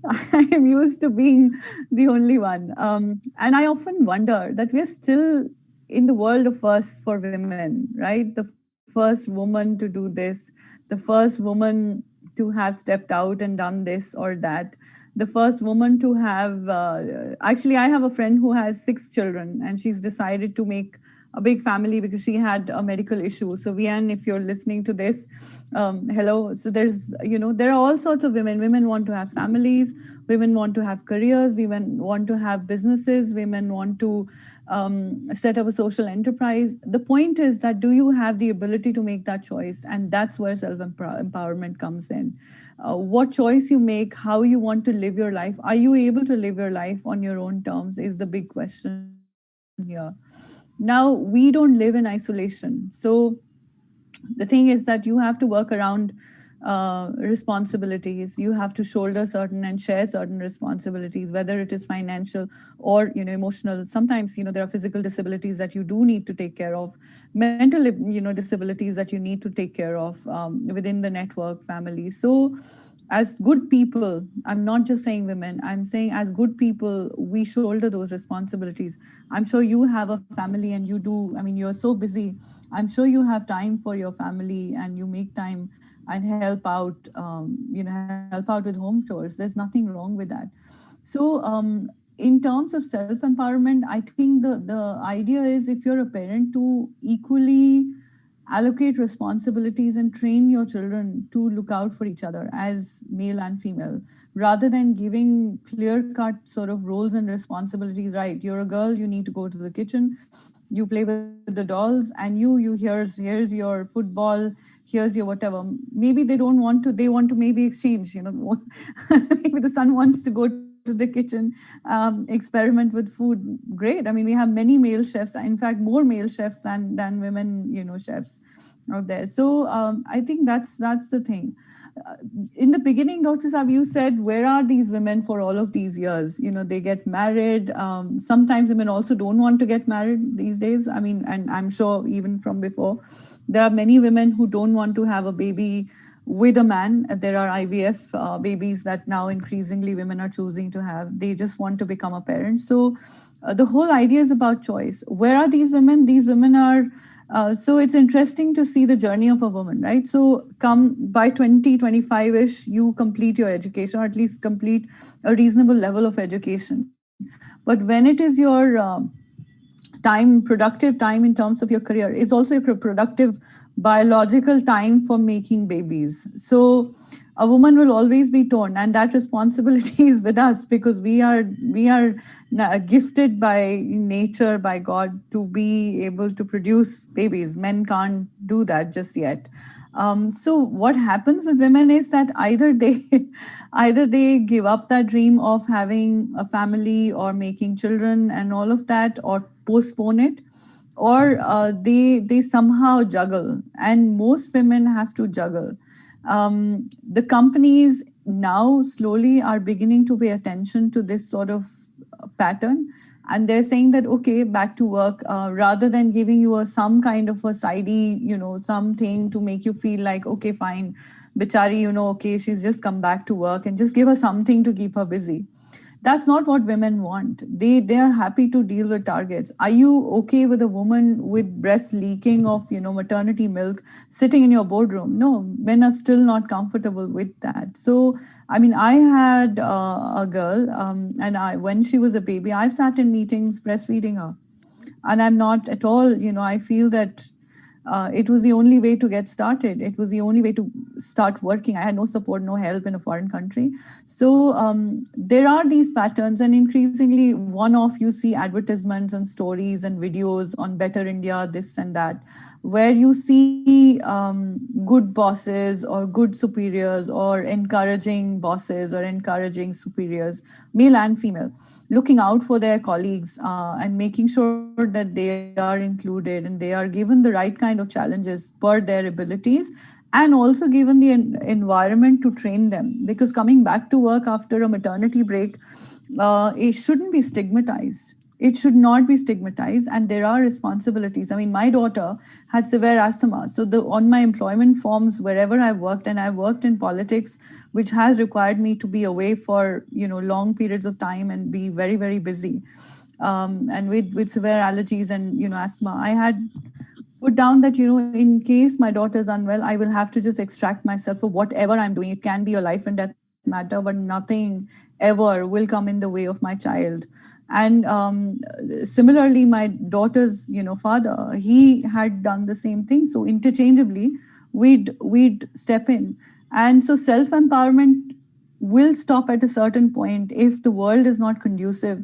I am used to being the only one. And I often wonder that we're still in the world of first for women, right? The first woman to do this, the first woman to have stepped out and done this or that. The first woman to have, actually, I have a friend who has 6 children and she's decided to make a big family because she had a medical issue. So Vian, if you're listening to this, hello. So there's, there are all sorts of women. Women want to have families. Women want to have careers. Women want to have businesses. Women want to set up a social enterprise. The point is that do you have the ability to make that choice? And that's where self-empowerment comes in. What choice you make, how you want to live your life. Are you able to live your life on your own terms is the big question here. Now, we don't live in isolation. So the thing is that you have to work around responsibilities. You have to shoulder certain and share certain responsibilities, whether it is financial or emotional. Sometimes there are physical disabilities that you do need to take care of, mental disabilities that you need to take care of within the network family. So as good people, I'm not just saying women, I'm saying as good people, we shoulder those responsibilities. I'm sure you have a family and you do, you're so busy. I'm sure you have time for your family and you make time and help out with home chores. There's nothing wrong with that. So in terms of self-empowerment, I think the idea is if you're a parent to equally allocate responsibilities and train your children to look out for each other as male and female, rather than giving clear-cut sort of roles and responsibilities. Right, you're a girl, you need to go to the kitchen, you play with the dolls, and here's your football, here's your whatever. Maybe they don't want to, they want to maybe exchange, maybe the son wants to go to the kitchen, experiment with food. Great. We have many male chefs, in fact, more male chefs than women, chefs out there. So I think that's the thing. In the beginning, Dr. Saab, you said, where are these women for all of these years? They get married. Sometimes women also don't want to get married these days. And I'm sure even from before, there are many women who don't want to have a baby with a man. There are IVF babies that now increasingly women are choosing to have. They just want to become a parent. So the whole idea is about choice. Where are these women? These women are, so it's interesting to see the journey of a woman, right? So come by 25-ish, you complete your education, or at least complete a reasonable level of education. But when it is your productive time in terms of your career, is also your productive biological time for making babies. So a woman will always be torn, and that responsibility is with us because we are gifted by nature, by God, to be able to produce babies. Men can't do that just yet. So what happens with women is that either they give up that dream of having a family or making children and all of that, or postpone it, or they somehow juggle, and most women have to juggle. The companies now slowly are beginning to pay attention to this sort of pattern, and they're saying that, okay, back to work, rather than giving you some kind of a sidey, something to make you feel like, okay, fine, bichari, okay, she's just come back to work, and just give her something to keep her busy. That's not what women want. They are happy to deal with targets. Are you okay with a woman with breast leaking of maternity milk sitting in your boardroom? No, men are still not comfortable with that. So I mean, I had a girl, and when she was a baby, I've sat in meetings breastfeeding her, and I'm not at all, I feel that it was the only way to get started. It was the only way to start working. I had no support, no help in a foreign country. So there are these patterns, and increasingly one-off you see advertisements and stories and videos on Better India, this and that, where you see good bosses or good superiors or encouraging bosses or encouraging superiors, male and female, looking out for their colleagues and making sure that they are included and they are given the right kind of challenges per their abilities, and also given the environment to train them. Because coming back to work after a maternity break, it shouldn't be stigmatized. It should not be stigmatized, and there are responsibilities. I mean, my daughter had severe asthma. So on my employment forms, wherever I worked, and I worked in politics, which has required me to be away for, long periods of time and be very, very busy. And with severe allergies and, asthma, I had put down that, in case my daughter is unwell, I will have to just extract myself for whatever I'm doing. It can be a life and death matter, but nothing ever will come in the way of my child. And similarly, my daughter's, father, he had done the same thing. So interchangeably, we'd step in. And so self-empowerment will stop at a certain point if the world is not conducive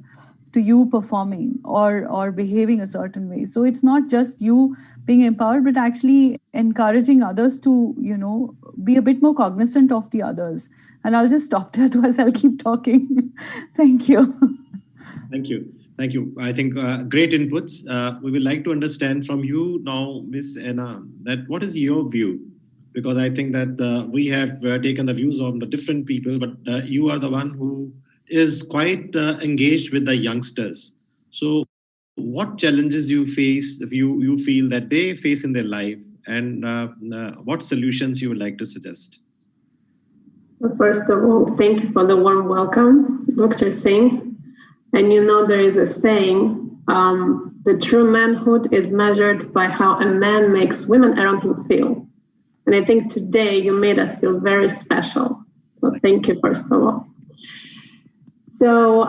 to you performing or behaving a certain way. So it's not just you being empowered, but actually encouraging others to, be a bit more cognizant of the others. And I'll just stop there, otherwise I'll keep talking. Thank you. Thank you. Thank you. I think great inputs. We would like to understand from you now, Ms. Anna, that what is your view? Because I think that we have taken the views of the different people, but you are the one who is quite engaged with the youngsters. So what challenges you face, if you feel that they face in their life, and what solutions you would like to suggest? Well, first of all, thank you for the warm welcome, Dr. Singh. And there is a saying, the true manhood is measured by how a man makes women around him feel. And I think today you made us feel very special. So thank you, first of all. So,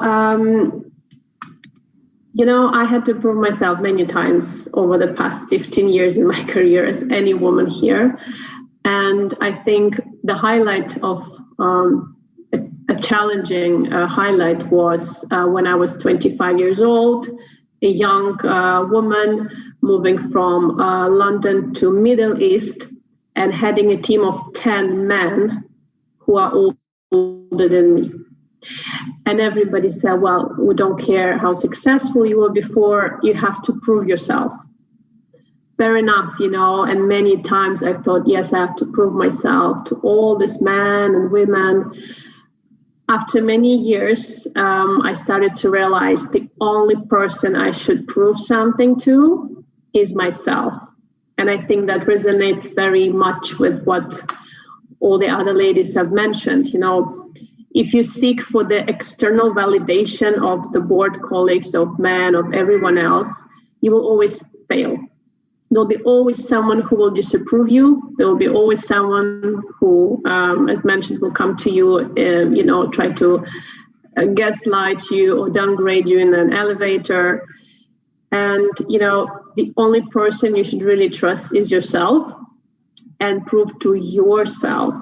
I had to prove myself many times over the past 15 years in my career, as any woman here. And I think the highlight of a challenging highlight was when I was 25 years old, a young woman moving from London to Middle East and heading a team of 10 men who are older than me. And everybody said, well, we don't care how successful you were before, you have to prove yourself. Fair enough, and many times I thought, yes, I have to prove myself to all these men and women. After many years, I started to realize the only person I should prove something to is myself. And I think that resonates very much with what all the other ladies have mentioned. If you seek for the external validation of the board colleagues, of men, of everyone else, you will always fail. There'll be always someone who will disapprove you. There will be always someone who, as mentioned, will come to you and, try to gaslight you or downgrade you in an elevator. And, the only person you should really trust is yourself, and prove to yourself.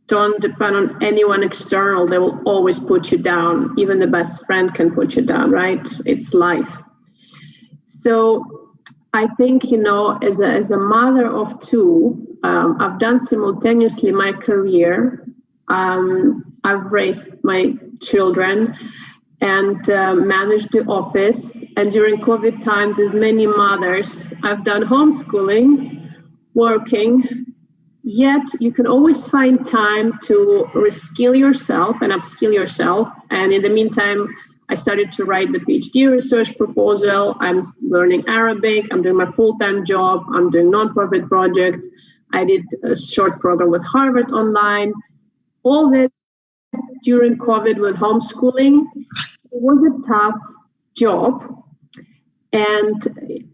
Don't depend on anyone external. They will always put you down. Even the best friend can put you down, right? It's life. So I think, as a mother of two, I've done simultaneously my career. I've raised my children and managed the office And during COVID times, as many mothers, I've done homeschooling, working, yet you can always find time to reskill yourself and upskill yourself. And in the meantime, I started to write the PhD research proposal. I'm learning Arabic. I'm doing my full-time job. I'm doing nonprofit projects. I did a short program with Harvard online. All that during COVID with homeschooling. It was a tough job. And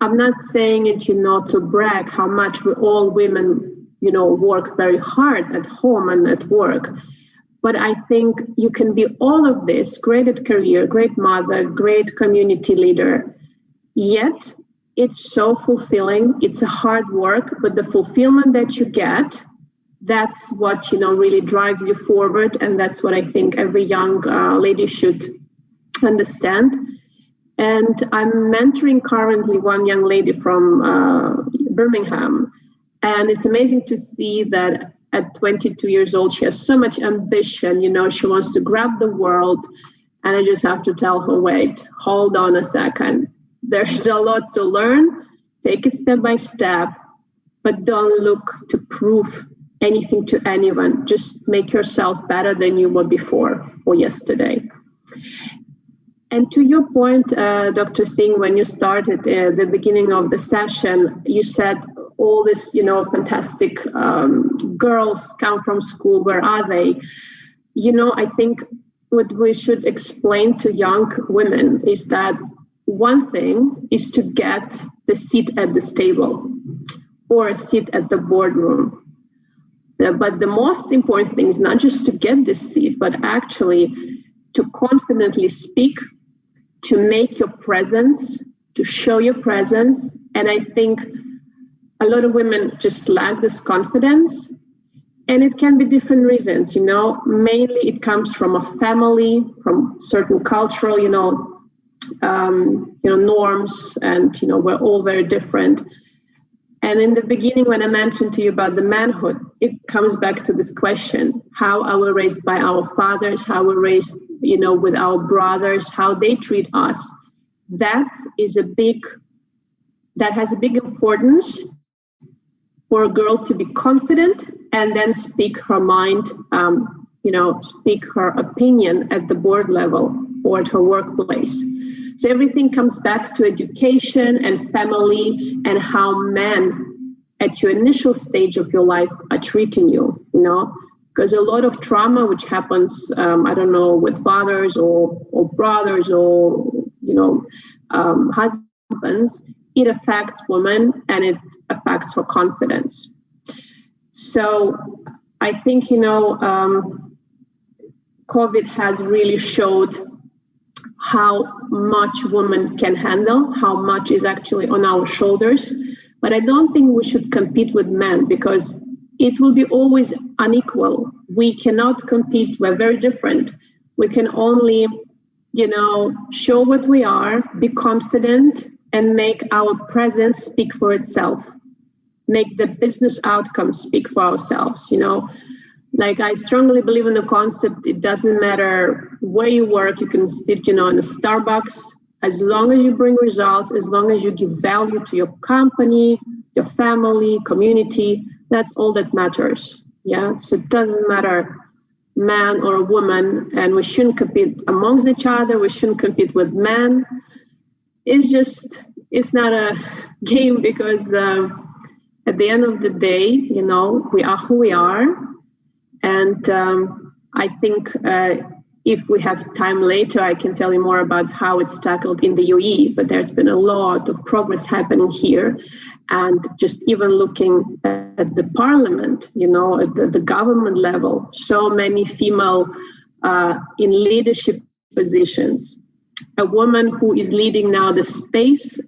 I'm not saying it, to brag how much we all women, work very hard at home and at work. But I think you can be all of this, great at career, great mother, great community leader, yet it's so fulfilling. It's a hard work, but the fulfillment that you get, that's what, really drives you forward. And that's what I think every young lady should understand. And I'm mentoring currently one young lady from Birmingham. And it's amazing to see that at 22 years old, she has so much ambition, she wants to grab the world. And I just have to tell her, wait, hold on a second. There is a lot to learn. Take it step by step, but don't look to prove anything to anyone. Just make yourself better than you were before or yesterday. And to your point, Dr. Singh, when you started at the beginning of the session, you said all this, fantastic girls come from school. Where are they? I think what we should explain to young women is that one thing is to get the seat at this table or a seat at the boardroom. But the most important thing is not just to get this seat, but actually to confidently speak, to make your presence, to show your presence. And I think a lot of women just lack this confidence, and it can be different reasons, mainly it comes from a family, from certain cultural, norms, and, we're all very different. And in the beginning, when I mentioned to you about the manhood, it comes back to this question: how are we raised by our fathers? How we're raised, with our brothers, how they treat us? That has a big importance for a girl to be confident and then speak her mind, speak her opinion at the board level or at her workplace. So everything comes back to education and family and how men at your initial stage of your life are treating you, because a lot of trauma which happens, with fathers or brothers or, husbands, it affects women and it affects her confidence. So I think, COVID has really showed how much women can handle, how much is actually on our shoulders. But I don't think we should compete with men because it will be always unequal. We cannot compete. We're very different. We can only, show what we are, be confident, and make our presence speak for itself. Make the business outcomes speak for ourselves, Like I strongly believe in the concept, it doesn't matter where you work, you can sit, in a Starbucks, as long as you bring results, as long as you give value to your company, your family, community, that's all that matters. Yeah. So it doesn't matter man or a woman, and we shouldn't compete amongst each other. We shouldn't compete with men. It's not a game because at the end of the day, we are who we are. And I think if we have time later, I can tell you more about how it's tackled in the UAE, but there's been a lot of progress happening here. And just even looking at the parliament, at the government level, so many female in leadership positions. A woman who is leading now the space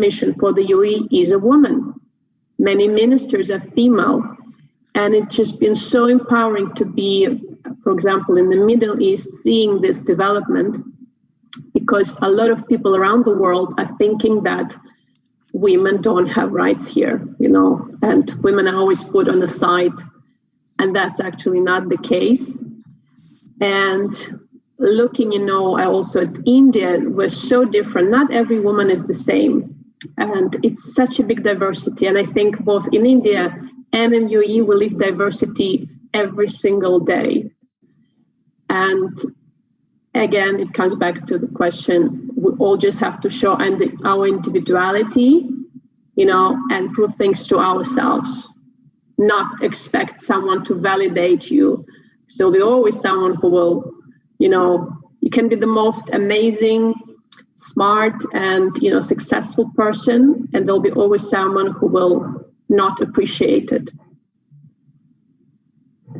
mission for the UAE is a woman. Many ministers are female. And it's just been so empowering to be, for example, in the Middle East, seeing this development, because a lot of people around the world are thinking that women don't have rights here, and women are always put on the side. And that's actually not the case. And looking, also at India was so different. Not every woman is the same. And it's such a big diversity. And I think both in India and in UAE, we live diversity every single day. And again, it comes back to the question, we all just have to show our individuality, and prove things to ourselves, not expect someone to validate you. So there's always someone who will, you can be the most amazing, smart, and, successful person, and there'll be always someone who will not appreciate it.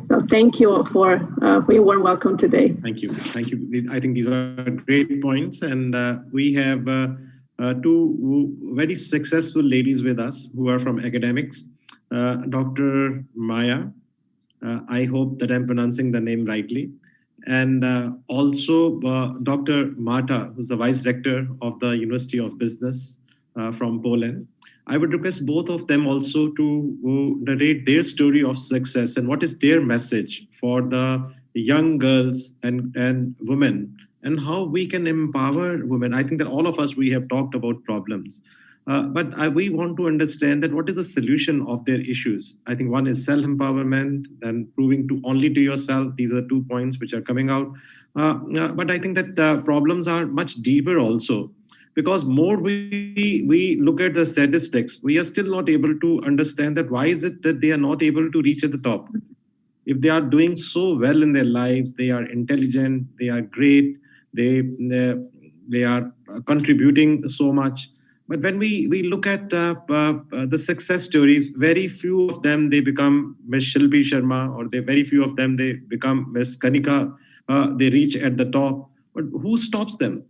So thank you for your warm welcome today. Thank you. I think these are great points, and we have two very successful ladies with us who are from academics. Dr. Maya, I hope that I'm pronouncing the name rightly, and also Dr. Marta, who's the Vice Rector of the University of Business from Poland. I would request both of them also to narrate their story of success and what is their message for the young girls and women, and how we can empower women. I think that all of us, we have talked about problems, but we want to understand that what is the solution of their issues. I think one is self-empowerment and proving only to yourself. These are 2 points which are coming out. But I think that problems are much deeper also. Because more we look at the statistics, we are still not able to understand that why is it that they are not able to reach at the top. If they are doing so well in their lives, they are intelligent, they are great, they are contributing so much. But when we look at the success stories, very few of them, they become Miss Shilpi Sharma, or very few of them, they become Miss Kanika, they reach at the top. But who stops them?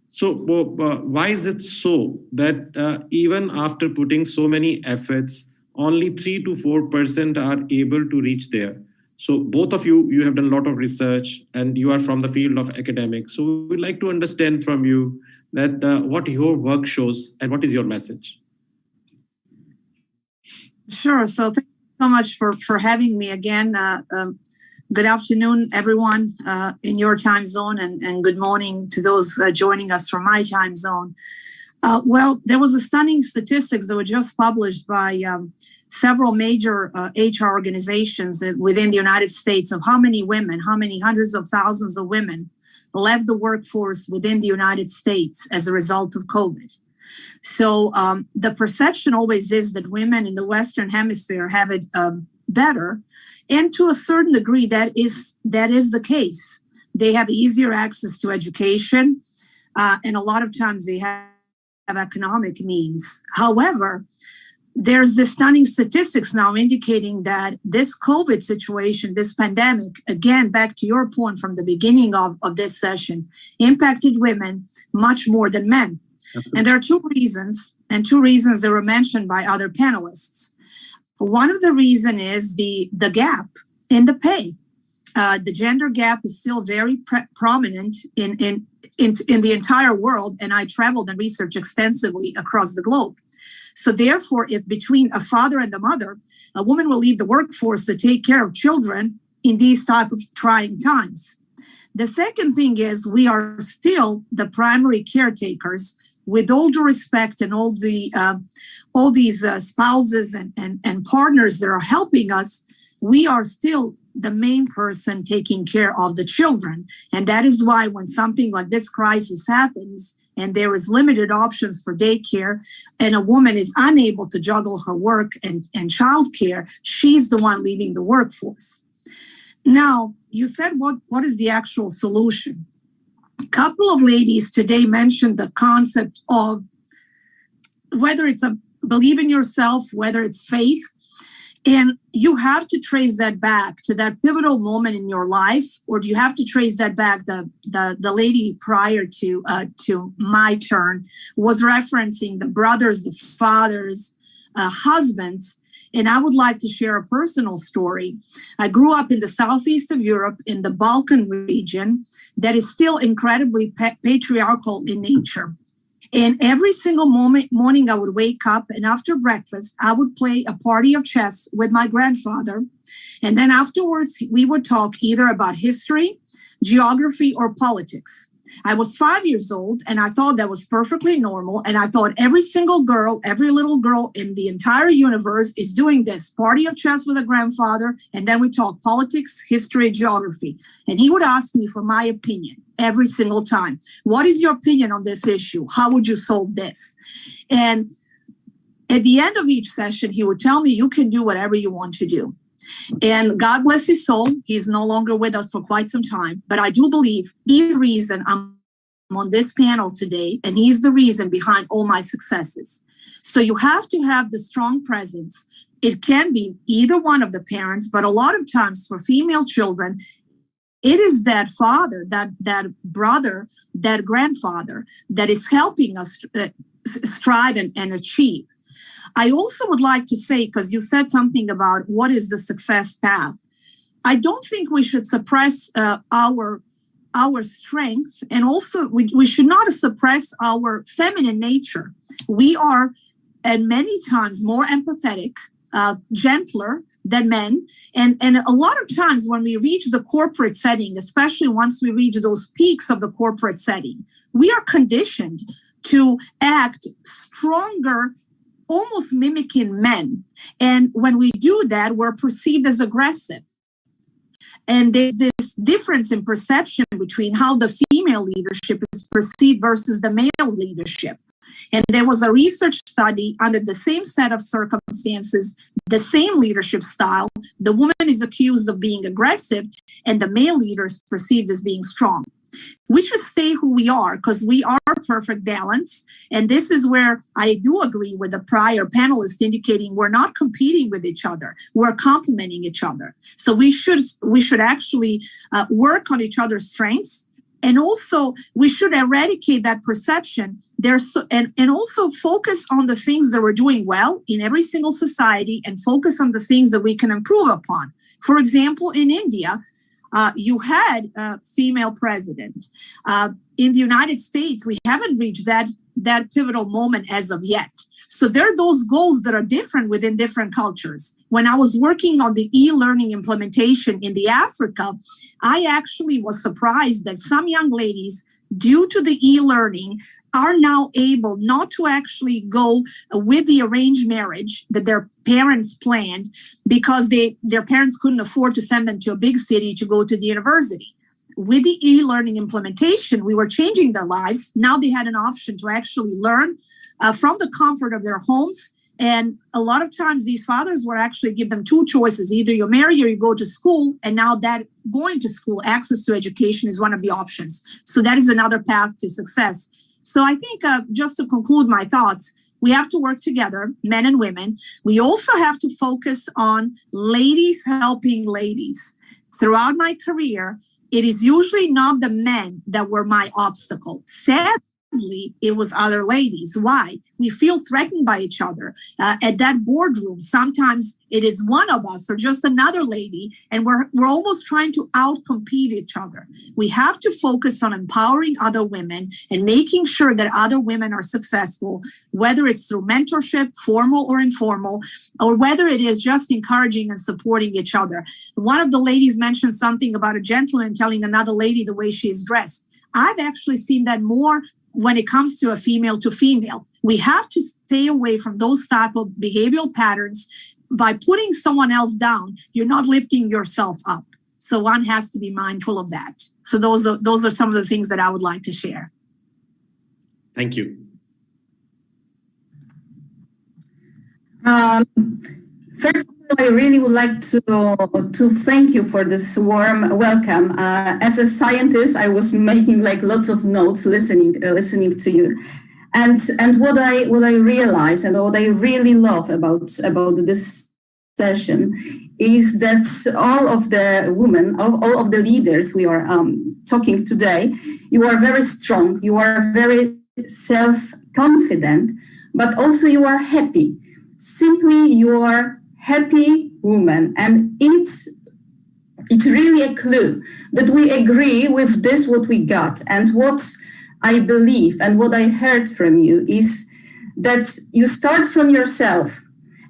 So why is it so that even after putting so many efforts, only 3 to 4% are able to reach there? So both of you have done a lot of research and you are from the field of academics. So we would like to understand from you that what your work shows and what is your message? Sure. So thank you so much for having me again. Good afternoon, everyone in your time zone, and good morning to those joining us from my time zone. Well, there was a stunning statistics that were just published by several major HR organizations within the United States of how many women, how many hundreds of thousands of women left the workforce within the United States as a result of COVID. So the perception always is that women in the Western Hemisphere have it better. And to a certain degree, that is the case. They have easier access to education, and a lot of times they have economic means. However, there's this stunning statistics now indicating that this COVID situation, this pandemic, again, back to your point from the beginning of this session, impacted women much more than men. Absolutely. And there are two reasons that were mentioned by other panelists. One of the reasons is the gap in the pay. The gender gap is still very prominent in the entire world, and I traveled and researched extensively across the globe. So therefore, if between a father and a mother, a woman will leave the workforce to take care of children in these type of trying times. The second thing is we are still the primary caretakers. With all due respect and all these spouses and partners that are helping us, we are still the main person taking care of the children. And that is why when something like this crisis happens and there is limited options for daycare and a woman is unable to juggle her work and childcare, she's the one leaving the workforce. Now, you said what is the actual solution? A couple of ladies today mentioned the concept of whether it's a believe in yourself, whether it's faith, and you have to trace that back to that pivotal moment in your life, or do you have to trace that back? The lady prior to my turn was referencing the brothers, the fathers, husbands. And I would like to share a personal story. I grew up in the southeast of Europe, in the Balkan region, that is still incredibly patriarchal in nature. And every single morning I would wake up, and after breakfast, I would play a party of chess with my grandfather. And then afterwards, we would talk either about history, geography, or politics. I was 5 years old, and I thought that was perfectly normal. And I thought every single girl, every little girl in the entire universe is doing this party of chess with a grandfather. And then we talk politics, history, geography. And he would ask me for my opinion every single time. What is your opinion on this issue? How would you solve this? And at the end of each session, he would tell me, you can do whatever you want to do. And God bless his soul, he's no longer with us for quite some time. But I do believe he's the reason I'm on this panel today, and he's the reason behind all my successes. So you have to have the strong presence. It can be either one of the parents, but a lot of times for female children, it is that father, that brother, that grandfather that is helping us strive and achieve. I also would like to say, because you said something about what is the success path. I don't think we should suppress our strength, and also we should not suppress our feminine nature. We are, and many times, more empathetic, gentler than men. And a lot of times when we reach the corporate setting, especially once we reach those peaks of the corporate setting, we are conditioned to act stronger, almost mimicking men. And when we do that, we're perceived as aggressive. And there's this difference in perception between how the female leadership is perceived versus the male leadership. And there was a research study under the same set of circumstances, the same leadership style. The woman is accused of being aggressive, and the male leader is perceived as being strong. We should stay who we are, because we are perfect balance. And this is where I do agree with the prior panelist indicating we're not competing with each other. We're complementing each other. So we should actually work on each other's strengths. And also we should eradicate that perception. And also focus on the things that we're doing well in every single society, and focus on the things that we can improve upon. For example, in India, you had a female president. In the United States, we haven't reached that pivotal moment as of yet. So there are those goals that are different within different cultures. When I was working on the e-learning implementation in the Africa, I actually was surprised that some young ladies, due to the e-learning, are now able not to actually go with the arranged marriage that their parents planned, because their parents couldn't afford to send them to a big city to go to the university. With the e-learning implementation, we were changing their lives. Now they had an option to actually learn from the comfort of their homes. And a lot of times these fathers were actually give them two choices. Either you marry or you go to school. And now that going to school, access to education is one of the options. So that is another path to success. So I think just to conclude my thoughts, we have to work together, men and women. We also have to focus on ladies helping ladies. Throughout my career, it is usually not the men that were my obstacle. Sadly, it was other ladies. Why? We feel threatened by each other. At that boardroom, sometimes it is one of us or just another lady, and we're almost trying to outcompete each other. We have to focus on empowering other women and making sure that other women are successful, whether it's through mentorship, formal or informal, or whether it is just encouraging and supporting each other. One of the ladies mentioned something about a gentleman telling another lady the way she is dressed. I've actually seen that more when it comes to a female to female. We have to stay away from those type of behavioral patterns. By putting someone else down, you're not lifting yourself up. So one has to be mindful of that. So those are some of the things that I would like to share. Thank you. First of all, I really would like to thank you for this warm welcome. As a scientist, I was making like lots of notes, listening to you, and what I realize and what I really love about this session is that all of the women, all of the leaders we are talking today, you are very strong, you are very self-confident, but also you are happy. Simply, you are happy woman, and it's really a clue that we agree with this what we got and what I believe, and what I heard from you is that you start from yourself.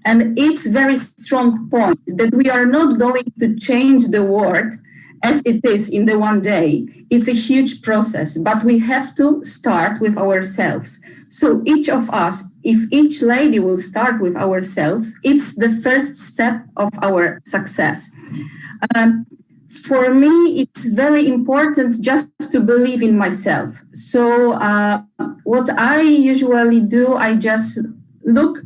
And it's very strong point that we are not going to change the world as it is in the one day. It's a huge process, but we have to start with ourselves. So each of us, if each lady will start with ourselves, it's the first step of our success. For me, it's very important just to believe in myself. So what I usually do, I just look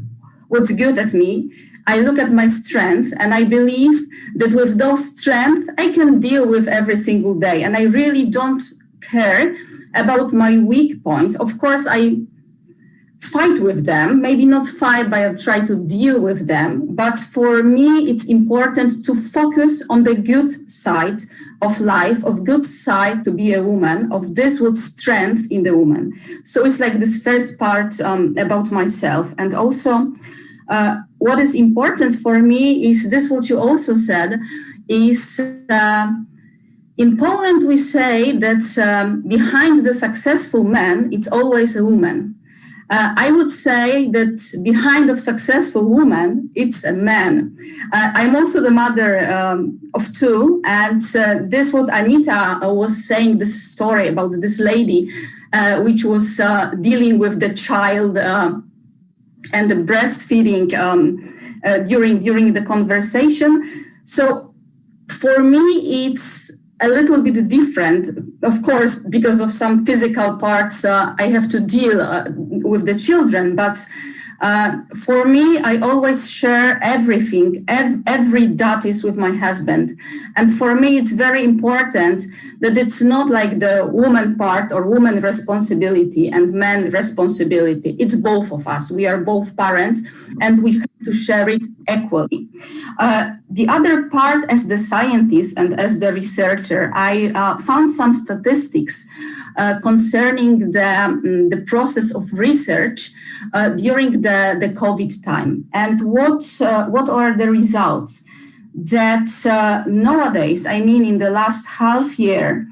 what's good at me. I look at my strength, and I believe that with those strengths, I can deal with every single day. And I really don't care about my weak points. Of course, I fight with them, maybe not fight, but I try to deal with them. But for me, it's important to focus on the good side of life, of good side to be a woman, of this with strength in the woman. So it's like this first part about myself. And also, what is important for me is this, what you also said, is in Poland, we say that behind the successful man, it's always a woman. I would say that behind of successful woman, it's a man. I'm also the mother of two, and this what Anita was saying, this story about this lady, which was dealing with the child and the breastfeeding during the conversation. So for me, it's a little bit different, of course, because of some physical parts I have to deal with the children. But for me, I always share everything, every dot is with my husband. And for me, it's very important that it's not like the woman part or woman responsibility and man responsibility. It's both of us. We are both parents, and we have to share it equally. The other part, as the scientist and as the researcher, I found some statistics concerning the process of research during the COVID time. And what are the results? That nowadays, I mean in the last half year,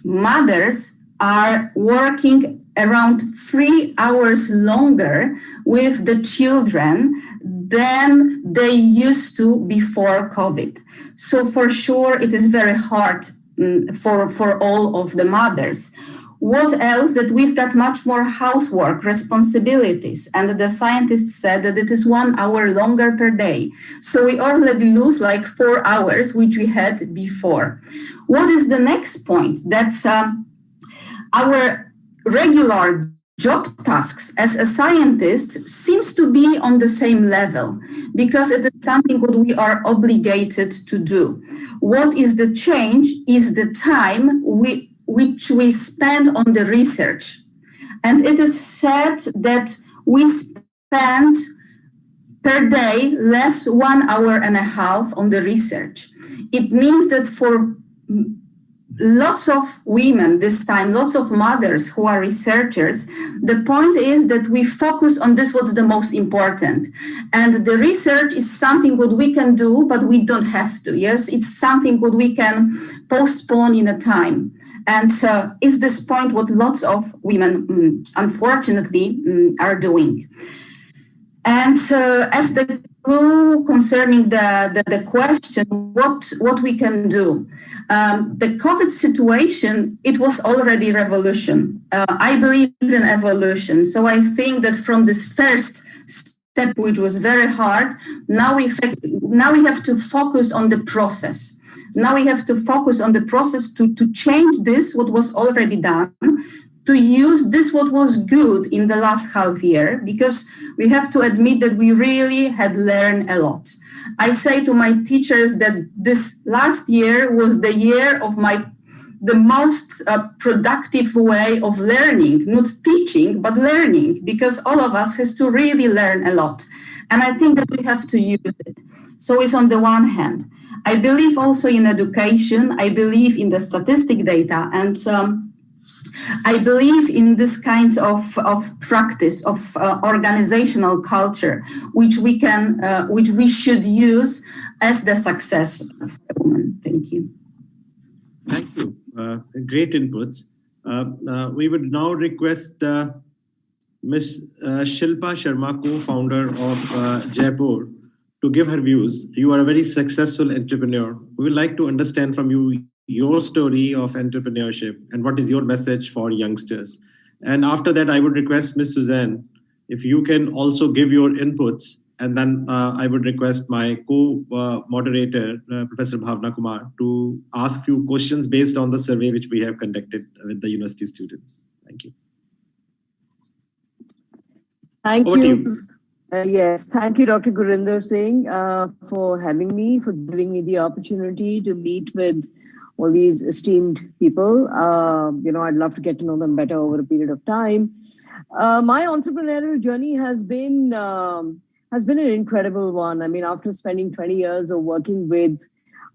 mothers are working around 3 hours longer with the children than they used to before COVID. So for sure, it is very hard for all of the mothers. What else? That we've got much more housework responsibilities. And the scientists said that it is 1 hour longer per day. So we already lose like 4 hours, which we had before. What is the next point? That's our regular job tasks as a scientist seems to be on the same level, because it is something what we are obligated to do. What is the change is the time which we spend on the research. And it is said that we spend per day less 1 hour and a half on the research. It means that for lots of women this time, lots of mothers who are researchers, the point is that we focus on this, what's the most important. And the research is something what we can do, but we don't have to. Yes, it's something what we can postpone in a time. And is this point what lots of women, unfortunately, are doing. And as the clue concerning the question, what we can do. The COVID situation, it was already revolution. I believe in evolution. So I think that from this first step, which was very hard, now we have to focus on the process. Now we have to focus on the process to change this, what was already done, to use this, what was good in the last half year, because we have to admit that we really had learned a lot. I say to my teachers that this last year was the year of the most productive way of learning, not teaching, but learning, because all of us has to really learn a lot. And I think that we have to use it. So it's on the one hand. I believe also in education. I believe in the statistic data, and I believe in this kind of practice of organizational culture, which we should use as the success of a woman. Thank you. Thank you. Great inputs. We would now request Ms. Shilpa Sharma, co-founder of Jaipur, to give her views. You are a very successful entrepreneur. We would like to understand from you your story of entrepreneurship and what is your message for youngsters. And after that, I would request Ms. Suzanne, if you can also give your inputs. And then I would request my co-moderator, Professor Bhavna Kumar, to ask few questions based on the survey which we have conducted with the university students. Thank you. Thank Over you. to you. Yes, thank you, Dr. Gurinder Singh, for having me, for giving me the opportunity to meet with all these esteemed people. I'd love to get to know them better over a period of time. My entrepreneurial journey has been an incredible one. I mean, after spending 20 years of working with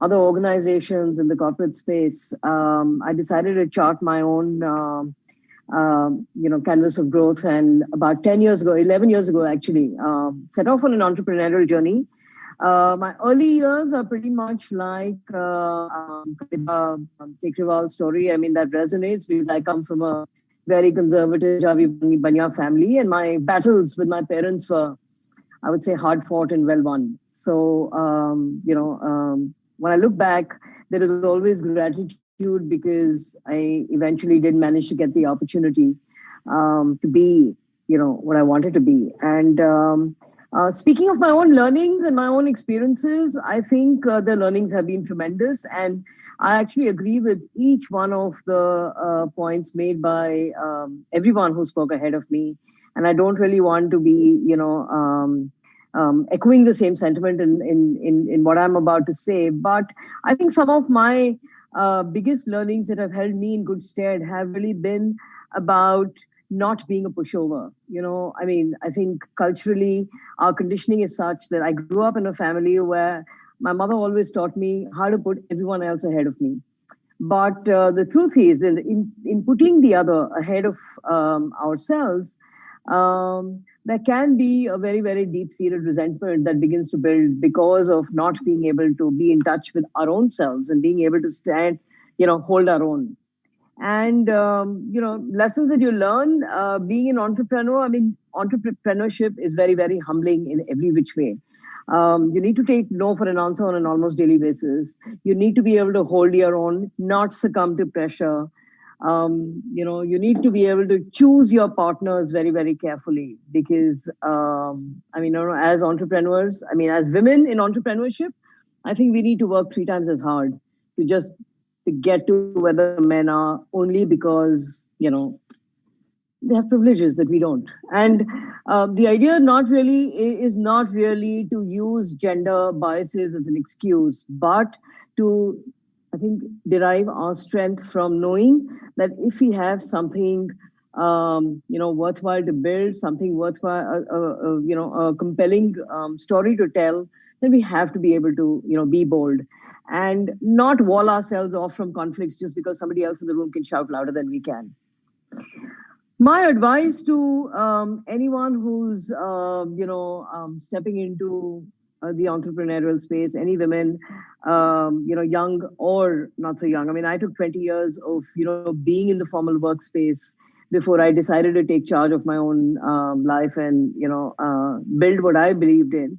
other organizations in the corporate space, I decided to chart my own canvas of growth. And about 11 years ago, actually, set off on an entrepreneurial journey. My early years are pretty much like Kekriwal's story. I mean, that resonates because I come from a very conservative Javi Banya family, and my battles with my parents were, I would say, hard fought and well won. So, when I look back, there is always gratitude because I eventually did manage to get the opportunity to be, what I wanted to be. And speaking of my own learnings and my own experiences, I think the learnings have been tremendous. And I actually agree with each one of the points made by everyone who spoke ahead of me. And I don't really want to be, echoing the same sentiment in what I'm about to say. But I think some of my biggest learnings that have held me in good stead have really been about not being a pushover. I think culturally, our conditioning is such that I grew up in a family where my mother always taught me how to put everyone else ahead of me. But the truth is that in putting the other ahead of ourselves, there can be a very, very deep-seated resentment that begins to build because of not being able to be in touch with our own selves and being able to stand, hold our own. And, lessons that you learn being an entrepreneur, I mean, entrepreneurship is very, very humbling in every which way. You need to take no for an answer on an almost daily basis. You need to be able to hold your own, not succumb to pressure. You need to be able to choose your partners very, very carefully because, as entrepreneurs, as women in entrepreneurship, I think we need to work 3 times as hard to get to where the men are, only because, they have privileges that we don't. And the idea is not really to use gender biases as an excuse, but to, I think, derive our strength from knowing that if we have something, worthwhile to build, something worthwhile, a compelling story to tell, then we have to be able to, be bold and not wall ourselves off from conflicts just because somebody else in the room can shout louder than we can. My advice to anyone who's, stepping into the entrepreneurial space, any women, young or not so young. I mean, I took 20 years of, being in the formal workspace before I decided to take charge of my own life and, build what I believed in.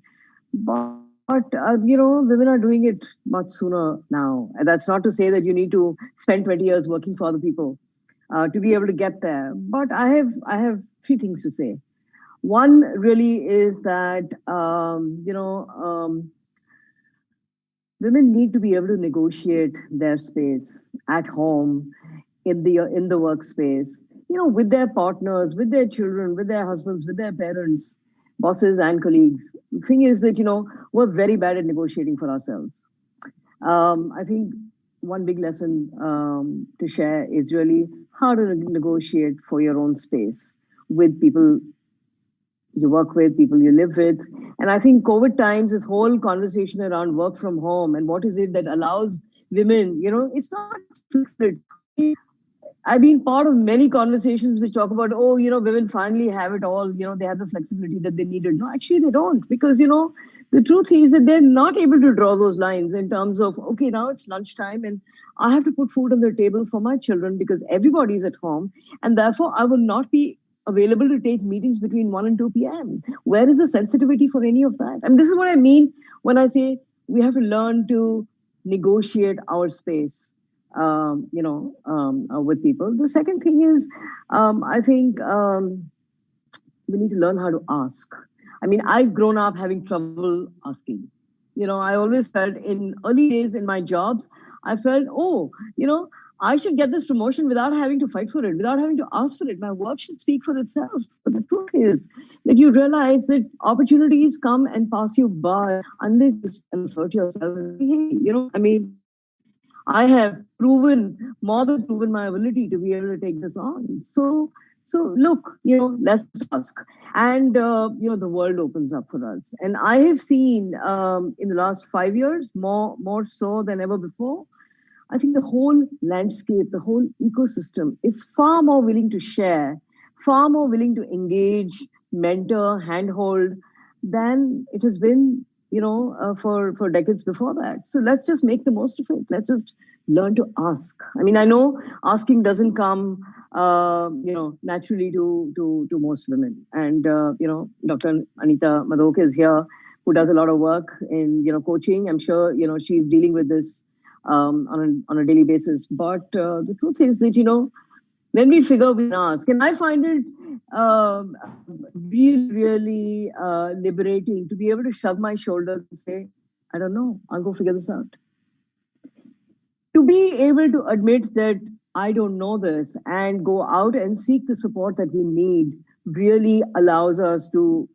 But women are doing it much sooner now. And that's not to say that you need to spend 20 years working for other people to be able to get there. But I have 3 things to say. One really is that, women need to be able to negotiate their space at home, in the workspace, with their partners, with their children, with their husbands, with their parents, bosses and colleagues. The thing is that, we're very bad at negotiating for ourselves. I think one big lesson to share is really how to negotiate for your own space with people you work with, people you live with. And I think COVID times, this whole conversation around work from home and what is it that allows women, it's not fixed. I've been part of many conversations which talk about, oh, women finally have it all. They have the flexibility that they needed. No, actually they don't, because, the truth is that they're not able to draw those lines in terms of, okay, now it's lunchtime and I have to put food on the table for my children because everybody's at home. And therefore I will not be available to take meetings between 1 and 2 p.m. Where is the sensitivity for any of that? And this is what I mean when I say we have to learn to negotiate our space, with people. The second thing is, I think we need to learn how to ask. I mean, I've grown up having trouble asking. I always felt in early days in my jobs, I felt, I should get this promotion without having to fight for it, without having to ask for it. My work should speak for itself. But the truth is that you realize that opportunities come and pass you by unless you assert yourself. I have more than proven my ability to be able to take this on. So look, let's ask. And, the world opens up for us. And I have seen in the last 5 years, more so than ever before, I think the whole landscape, the whole ecosystem is far more willing to share, far more willing to engage, mentor, handhold than it has been, for decades before that. So let's just make the most of it. Let's just learn to ask. I mean, I know asking doesn't come, naturally to most women. And, Dr. Anita Madhok is here, who does a lot of work in, coaching. I'm sure, she's dealing with this on a daily basis. But the truth is that, when we figure, we ask. And I find it really liberating to be able to shrug my shoulders and say, I don't know, I'll go figure this out. To be able to admit that I don't know this and go out and seek the support that we need really allows us to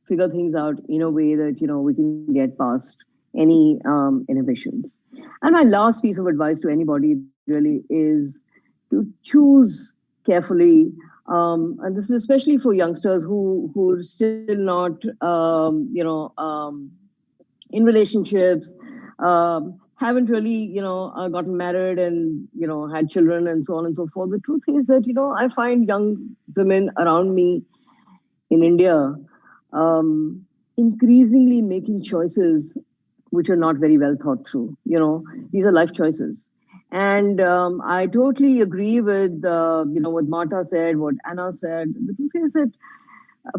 figure things out in a way that, we can get past any inhibitions. And my last piece of advice to anybody really is to choose carefully. And this is especially for youngsters who are still not, in relationships, haven't really, gotten married and, had children and so on and so forth. The truth is that, I find young women around me in India increasingly making choices which are not very well thought through. These are life choices. And I totally agree with, what Marta said, what Anna said. The truth is that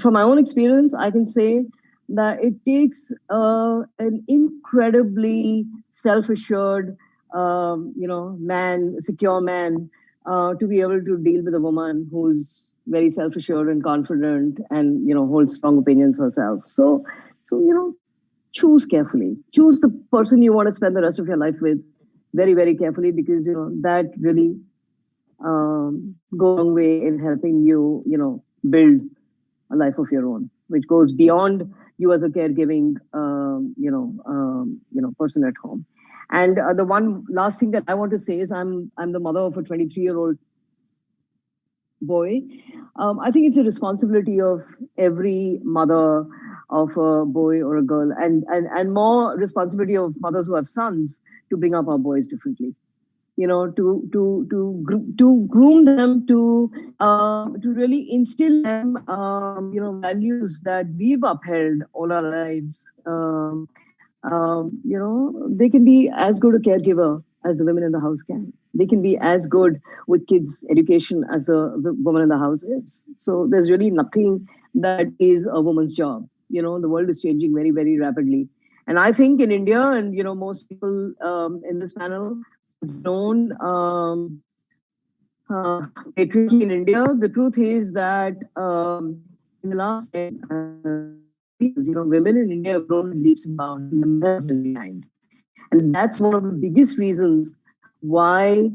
from my own experience, I can say that it takes an incredibly self-assured, secure man to be able to deal with a woman who's very self-assured and confident and, holds strong opinions herself. So, choose carefully. Choose the person you want to spend the rest of your life with very, very carefully, because, that really goes a long way in helping you, build a life of your own, which goes beyond you as a caregiving, person at home. And the one last thing that I want to say is I'm the mother of a 23-year-old boy. I think it's a responsibility of every mother of a boy or a girl, and more responsibility of mothers who have sons to bring up our boys differently. To groom them, to really instill them, values that we've upheld all our lives. They can be as good a caregiver as the women in the house can. They can be as good with kids' education as the woman in the house is. So there's really nothing that is a woman's job. The world is changing very, very rapidly. And I think in India, and most people in this panel known patriarchy in India. The truth is that in the last 10 years, women in India have grown leaps and bounds behind. And that's one of the biggest reasons why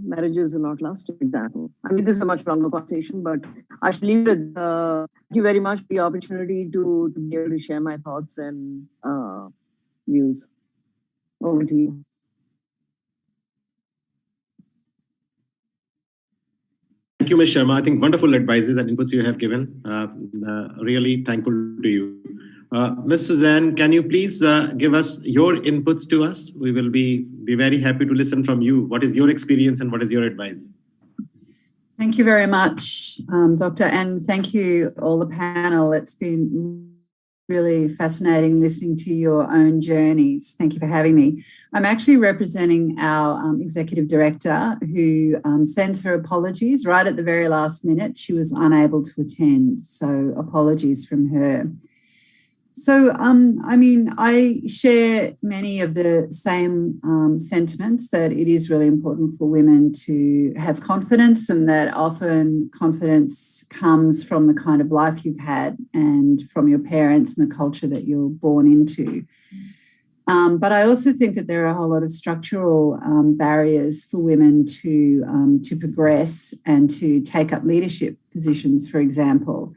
marriages are not lasting, for example. I mean, this is a much longer conversation, but I should leave it. Thank you very much for the opportunity to be able to share my thoughts and views. Over to you. Thank you, Ms. Sharma. I think wonderful advices and inputs you have given. Really thankful to you. Ms. Suzanne, can you please give us your inputs to us? We will be very happy to listen from you. What is your experience and what is your advice? Thank you very much, Doctor, and thank you all the panel. It's been really fascinating listening to your own journeys. Thank you for having me. I'm actually representing our executive director who sends her apologies right at the very last minute. She was unable to attend, so apologies from her. So, I mean, I share many of the same sentiments that it is really important for women to have confidence, and that often confidence comes from the kind of life you've had and from your parents and the culture that you're born into. But I also think that there are a whole lot of structural barriers for women to progress and to take up leadership positions, for example.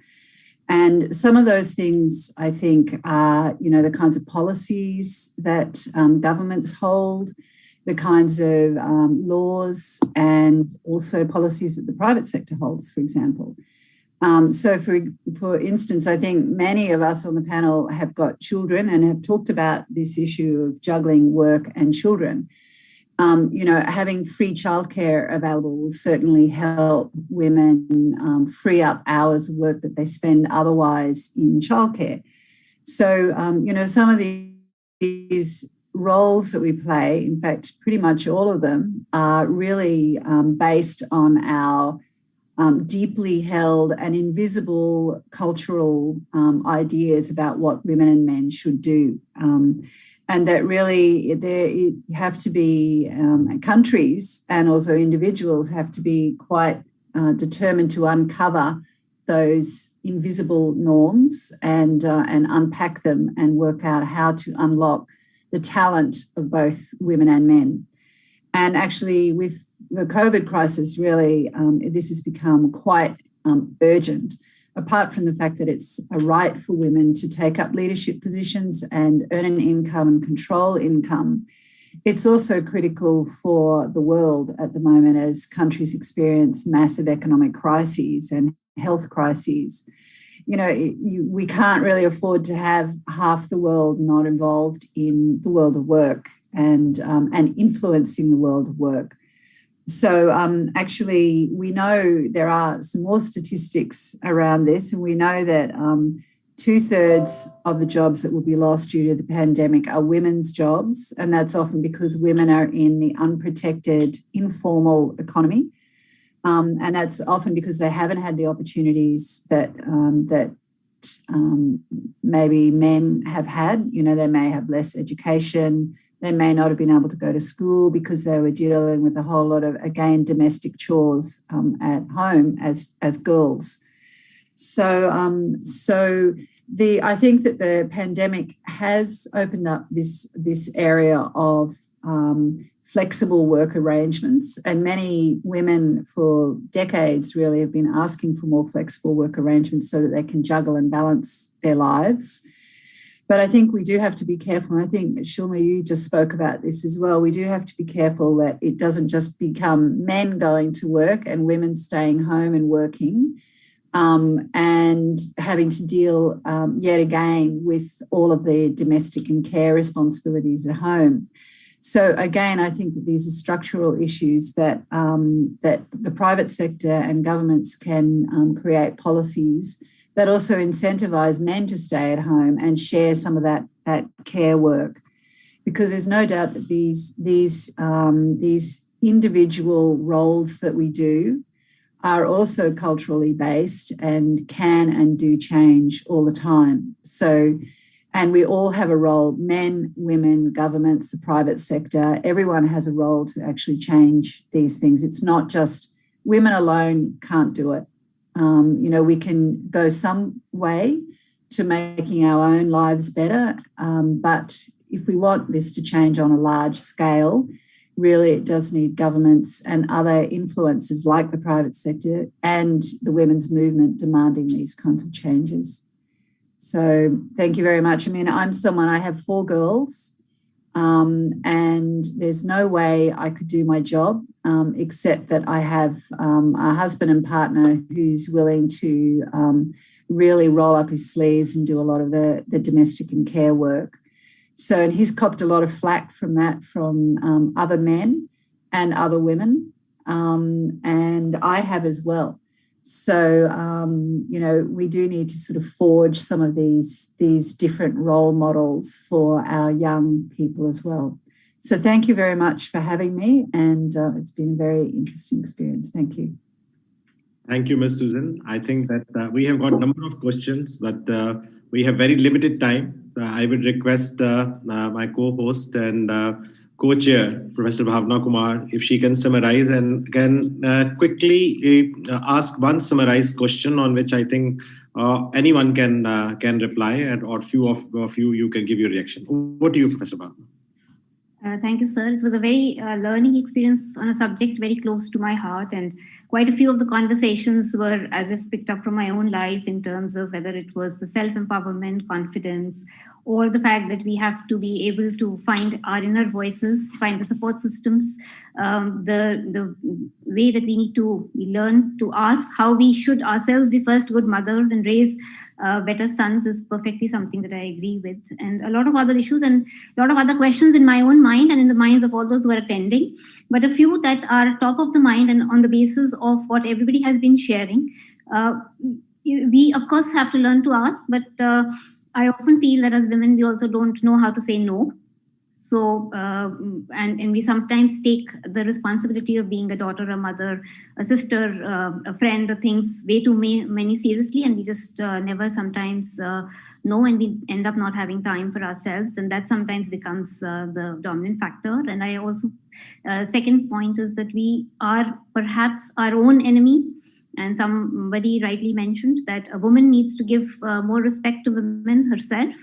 And some of those things, I think, are, the kinds of policies that governments hold, the kinds of laws, and also policies that the private sector holds, for example. So, for instance, I think many of us on the panel have got children and have talked about this issue of juggling work and children. Having free childcare available will certainly help women free up hours of work that they spend otherwise in childcare. So, some of these roles that we play, in fact, pretty much all of them, are really based on our deeply held and invisible cultural ideas about what women and men should do. And that really there have to be countries and also individuals have to be quite determined to uncover those invisible norms and unpack them and work out how to unlock the talent of both women and men. And actually, with the COVID crisis, really, this has become quite urgent. Apart from the fact that it's a right for women to take up leadership positions and earn an income and control income, it's also critical for the world at the moment as countries experience massive economic crises and health crises. We can't really afford to have half the world not involved in the world of work and influencing the world of work. So actually, we know there are some more statistics around this, and we know that 2/3 of the jobs that will be lost due to the pandemic are women's jobs, and that's often because women are in the unprotected, informal economy, and that's often because they haven't had the opportunities that maybe men have had. They may have less education. They may not have been able to go to school because they were dealing with a whole lot of, again, domestic chores at home as girls. So I think that the pandemic has opened up this area of flexible work arrangements, and many women for decades really have been asking for more flexible work arrangements so that they can juggle and balance their lives. But I think we do have to be careful. And I think, Shulma, you just spoke about this as well. We do have to be careful that it doesn't just become men going to work and women staying home and working and having to deal yet again with all of the domestic and care responsibilities at home. So again, I think that these are structural issues that the private sector and governments can create policies that also incentivize men to stay at home and share some of that care work, because there's no doubt that these individual roles that we do are also culturally based and can and do change all the time. So, and we all have a role, men, women, governments, the private sector, everyone has a role to actually change these things. It's not just women alone can't do it. We can go some way to making our own lives better, but if we want this to change on a large scale, really it does need governments and other influences like the private sector and the women's movement demanding these kinds of changes. So thank you very much. I mean, I have 4 girls, and there's no way I could do my job except that I have a husband and partner who's willing to really roll up his sleeves and do a lot of the domestic and care work. So, and he's copped a lot of flack from that from other men and other women, and I have as well. So, we do need to sort of forge some of these different role models for our young people as well. So thank you very much for having me, and it's been a very interesting experience. Thank you. Thank you, Ms. Susan. I think that we have got a number of questions, but we have very limited time. I would request my co-host and co-chair, Professor Bhavna Kumar, if she can summarize and can quickly ask one summarized question on which I think anyone can reply, and or few of you can give your reaction. Over to you, Professor Bhavna. Thank you, sir. It was a very learning experience on a subject very close to my heart, and quite a few of the conversations were as if picked up from my own life in terms of whether it was the self-empowerment, confidence, or the fact that we have to be able to find our inner voices, find the support systems, the way that we need to learn to ask how we should ourselves be first good mothers and raise better sons is perfectly something that I agree with. And a lot of other issues and a lot of other questions in my own mind and in the minds of all those who are attending, but a few that are top of the mind and on the basis of what everybody has been sharing. We, of course, have to learn to ask, but I often feel that as women, we also don't know how to say no. So, and we sometimes take the responsibility of being a daughter, a mother, a sister, a friend, or things way too many seriously, and we just never sometimes know, and we end up not having time for ourselves, and that sometimes becomes the dominant factor. And I also, second point is that we are perhaps our own enemy. And somebody rightly mentioned that a woman needs to give more respect to women herself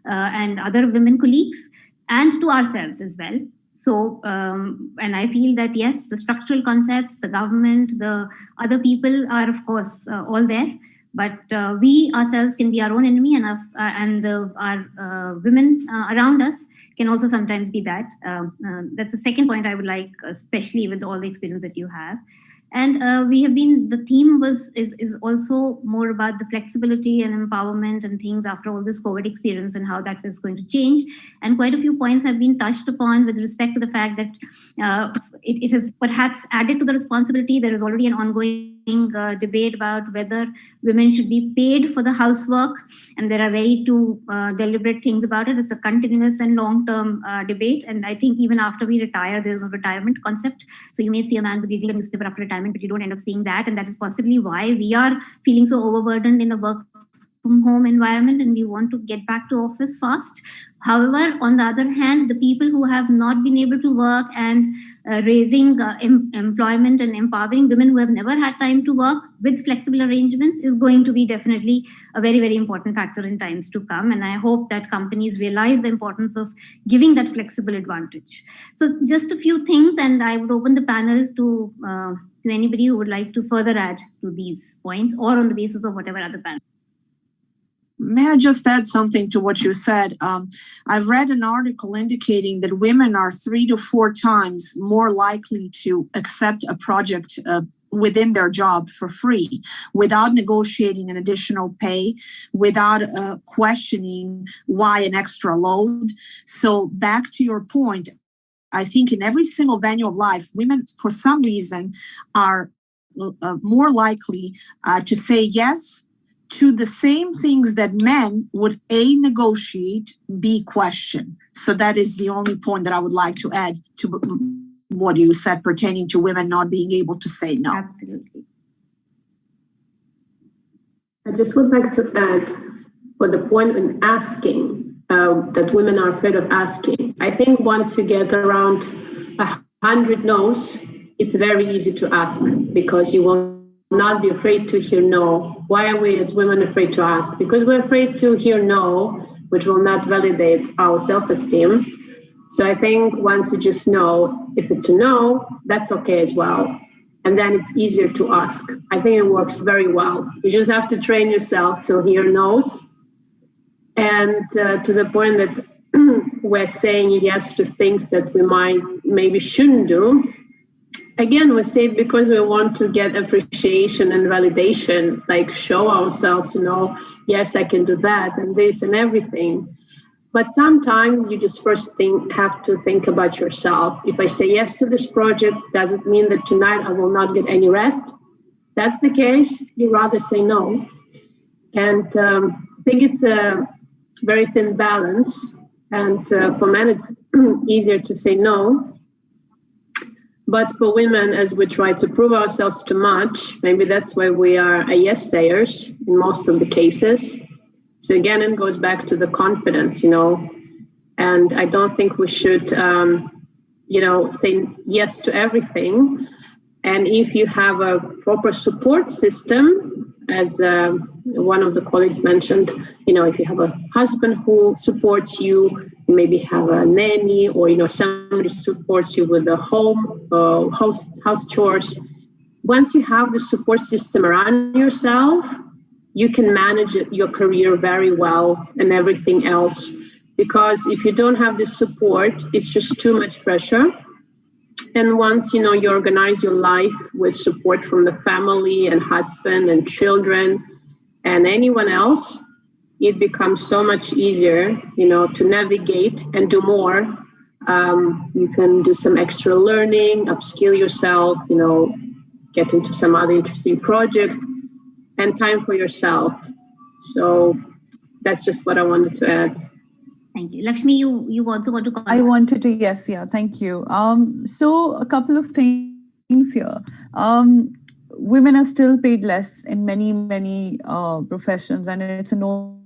and other women colleagues, and to ourselves as well. So, and I feel that, yes, the structural concepts, the government, the other people are, of course, all there. But we ourselves can be our own enemy, and our women around us can also sometimes be that. That's the second point I would like, especially with all the experience that you have. And we have been, the theme is also more about the flexibility and empowerment and things after all this COVID experience and how that is going to change. And quite a few points have been touched upon with respect to the fact that it has perhaps added to the responsibility. There is already an ongoing debate about whether women should be paid for the housework. And there are very two deliberate things about it. It's a continuous and long-term debate. And I think even after we retire, there's no retirement concept. So you may see a man reading a newspaper after retirement, but you don't end up seeing that. And that is possibly why we are feeling so overburdened in the work from home environment, and we want to get back to office fast. However, on the other hand, the people who have not been able to work and raising employment and empowering women who have never had time to work with flexible arrangements is going to be definitely a very, very important factor in times to come. And I hope that companies realize the importance of giving that flexible advantage. So just a few things, and I would open the panel to anybody who would like to further add to these points or on the basis of whatever other panel. May I just add something to what you said? I've read an article indicating that women are 3 to 4 times more likely to accept a project within their job for free, without negotiating an additional pay, without questioning why an extra load. So back to your point, I think in every single venue of life, women, for some reason, are more likely to say yes to the same things that men would A, negotiate, B, question. So that is the only point that I would like to add to what you said pertaining to women not being able to say no. Absolutely. I just would like to add for the point in asking, that women are afraid of asking. I think once you get around 100 no's, it's very easy to ask because you will not be afraid to hear no. Why are we as women afraid to ask? Because we're afraid to hear no, which will not validate our self-esteem. So I think once you just know, if it's a no, that's okay as well. And then it's easier to ask. I think it works very well. You just have to train yourself to hear no's. And to the point that we're saying yes to things that we maybe shouldn't do. again, we say it because we want to get appreciation and validation, like show ourselves, yes, I can do that and this and everything. But sometimes you just first have to think about yourself. If I say yes to this project, does it mean that tonight I will not get any rest? That's the case, you rather say no. And I think it's a very thin balance. And for men, it's easier to say no. But for women, as we try to prove ourselves too much, maybe that's why we are yes sayers in most of the cases. So again, it goes back to the confidence, and I don't think we should, say yes to everything. And if you have a proper support system, as one of the colleagues mentioned, if you have a husband who supports you, maybe have a nanny, or somebody supports you with the home house chores. Once you have the support system around yourself, you can manage your career very well and everything else. Because if you don't have this support, it's just too much pressure. And once you organize your life with support from the family and husband and children and anyone else, it becomes so much easier, to navigate and do more. You can do some extra learning, upskill yourself, get into some other interesting project, and time for yourself. So that's just what I wanted to add. Thank you. Lakshmi, you also want to comment? I wanted to, yes, yeah, thank you. So a couple of things here. Women are still paid less in many professions, and it's a known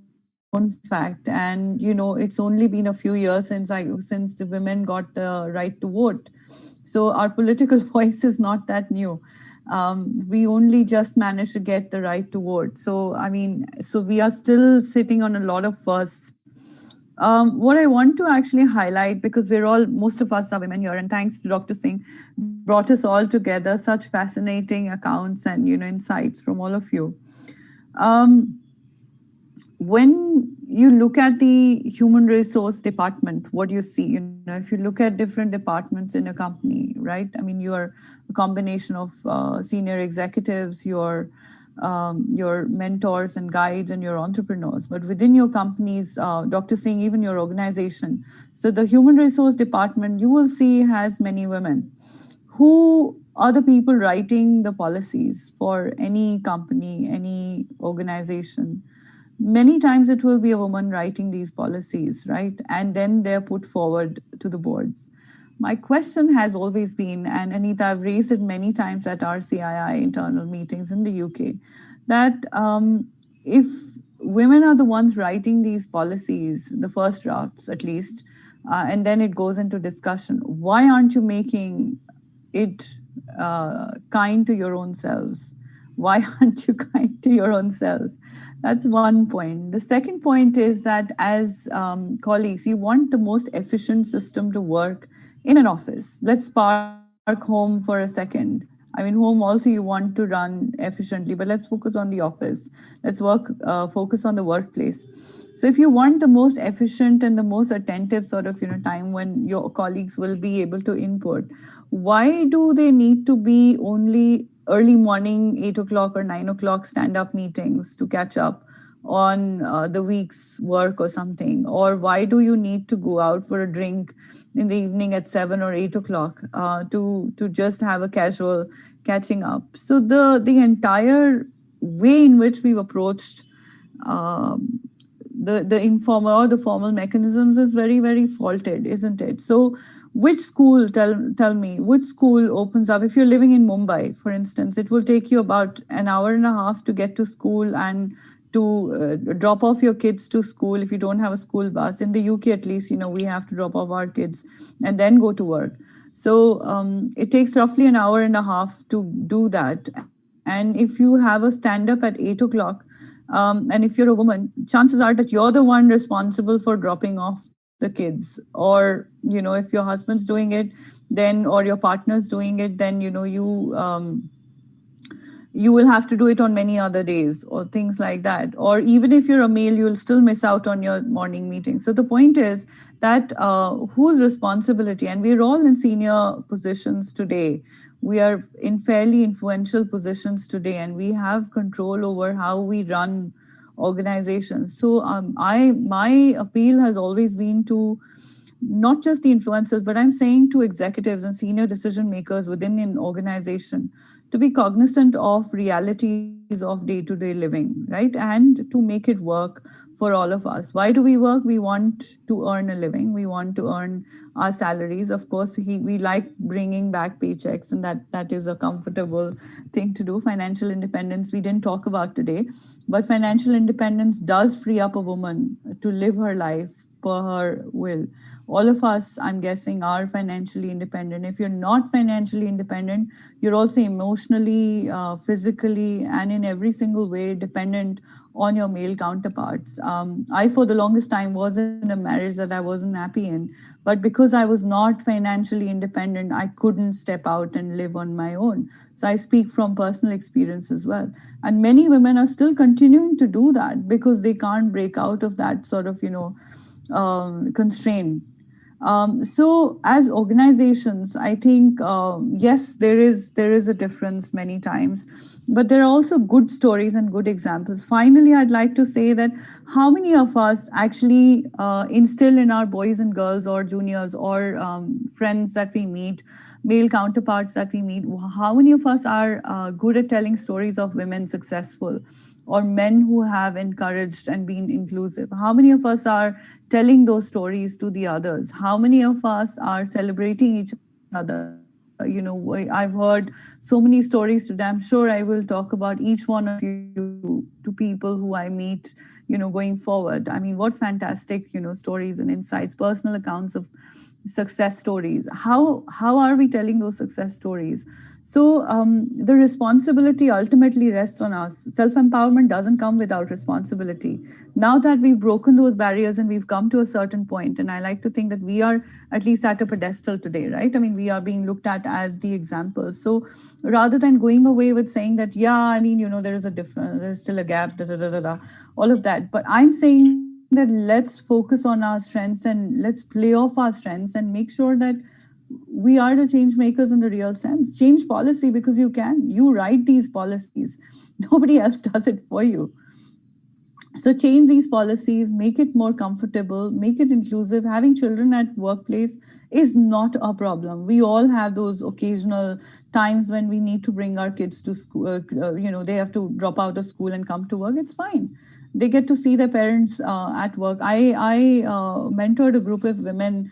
fact. And, it's only been a few years since the women got the right to vote. So our political voice is not that new. We only just managed to get the right to vote. So, so we are still sitting on a lot of firsts. What I want to actually highlight, because most of us are women here, and thanks to Dr. Singh, brought us all together, such fascinating accounts and, insights from all of you. When you look at the human resource department, what you see, if you look at different departments in a company, right? You are a combination of senior executives, your mentors and guides, and your entrepreneurs. But within your companies, Dr. Singh, even your organization, so the human resource department, you will see, has many women. Who are the people writing the policies for any company, any organization? Many times it will be a woman writing these policies, right? And then they're put forward to the boards. My question has always been, and Anita, I've raised it many times at our CII internal meetings in the UK, that if women are the ones writing these policies, the first drafts at least, and then it goes into discussion, why aren't you making it kind to your own selves? Why aren't you kind to your own selves? That's one point. The second point is that as colleagues, you want the most efficient system to work in an office. Let's park home for a second. Home also you want to run efficiently, but let's focus on the office. Let's focus on the workplace. So if you want the most efficient and the most attentive sort of time when your colleagues will be able to input, why do they need to be only early morning, 8 o'clock or 9 o'clock stand-up meetings to catch up on the week's work or something? Or why do you need to go out for a drink in the evening at 7 or 8 o'clock to just have a casual catching up? So the entire way in which we've approached the informal or the formal mechanisms is very, very faulted, isn't it? So which school, tell me, which school opens up? If you're living in Mumbai, for instance, it will take you about an hour and a half to get to school and to drop off your kids to school if you don't have a school bus. In the UK, at least, we have to drop off our kids and then go to work. So it takes roughly an hour and a half to do that. And if you have a stand-up at 8 o'clock, and if you're a woman, chances are that you're the one responsible for dropping off the kids. Or, if your husband's doing it, then, or your partner's doing it, then, you will have to do it on many other days or things like that. Or even if you're a male, you'll still miss out on your morning meeting. So the point is that whose responsibility, and we're all in senior positions today. We are in fairly influential positions today, and we have control over how we run organizations. So my appeal has always been to not just the influencers, but I'm saying to executives and senior decision makers within an organization to be cognizant of realities of day-to-day living, right? And to make it work for all of us. Why do we work? We want to earn a living. We want to earn our salaries. Of course, we like bringing back paychecks, and that is a comfortable thing to do. Financial independence, we didn't talk about today, but financial independence does free up a woman to live her life per her will. All of us, I'm guessing, are financially independent. If you're not financially independent, you're also emotionally, physically, and in every single way dependent on your male counterparts. I, for the longest time, was in a marriage that I wasn't happy in, but because I was not financially independent, I couldn't step out and live on my own. So I speak from personal experience as well. And many women are still continuing to do that because they can't break out of that sort of, constraint. So as organizations, I think, yes, there is a difference many times, but there are also good stories and good examples. Finally, I'd like to say that how many of us actually instill in our boys and girls or juniors or friends that we meet, male counterparts that we meet, how many of us are good at telling stories of women successful or men who have encouraged and been inclusive? How many of us are telling those stories to the others? How many of us are celebrating each other? I've heard so many stories today. I'm sure I will talk about each one of you to people who I meet, going forward. I mean, what fantastic, stories and insights, personal accounts of success stories. How are we telling those success stories? So the responsibility ultimately rests on us. Self-empowerment doesn't come without responsibility. Now that we've broken those barriers and we've come to a certain point, and I like to think that we are at least at a pedestal today, right? I mean, we are being looked at as the example. So rather than going away with saying that, yeah, I mean, there is a difference, there's still a gap, all of that. But I'm saying that let's focus on our strengths and let's play off our strengths and make sure that we are the change makers in the real sense. Change policy because you can. You write these policies. Nobody else does it for you. So change these policies, make it more comfortable, make it inclusive. Having children at workplace is not a problem. We all have those occasional times when we need to bring our kids to school. They have to drop out of school and come to work. It's fine. They get to see their parents at work. I mentored a group of women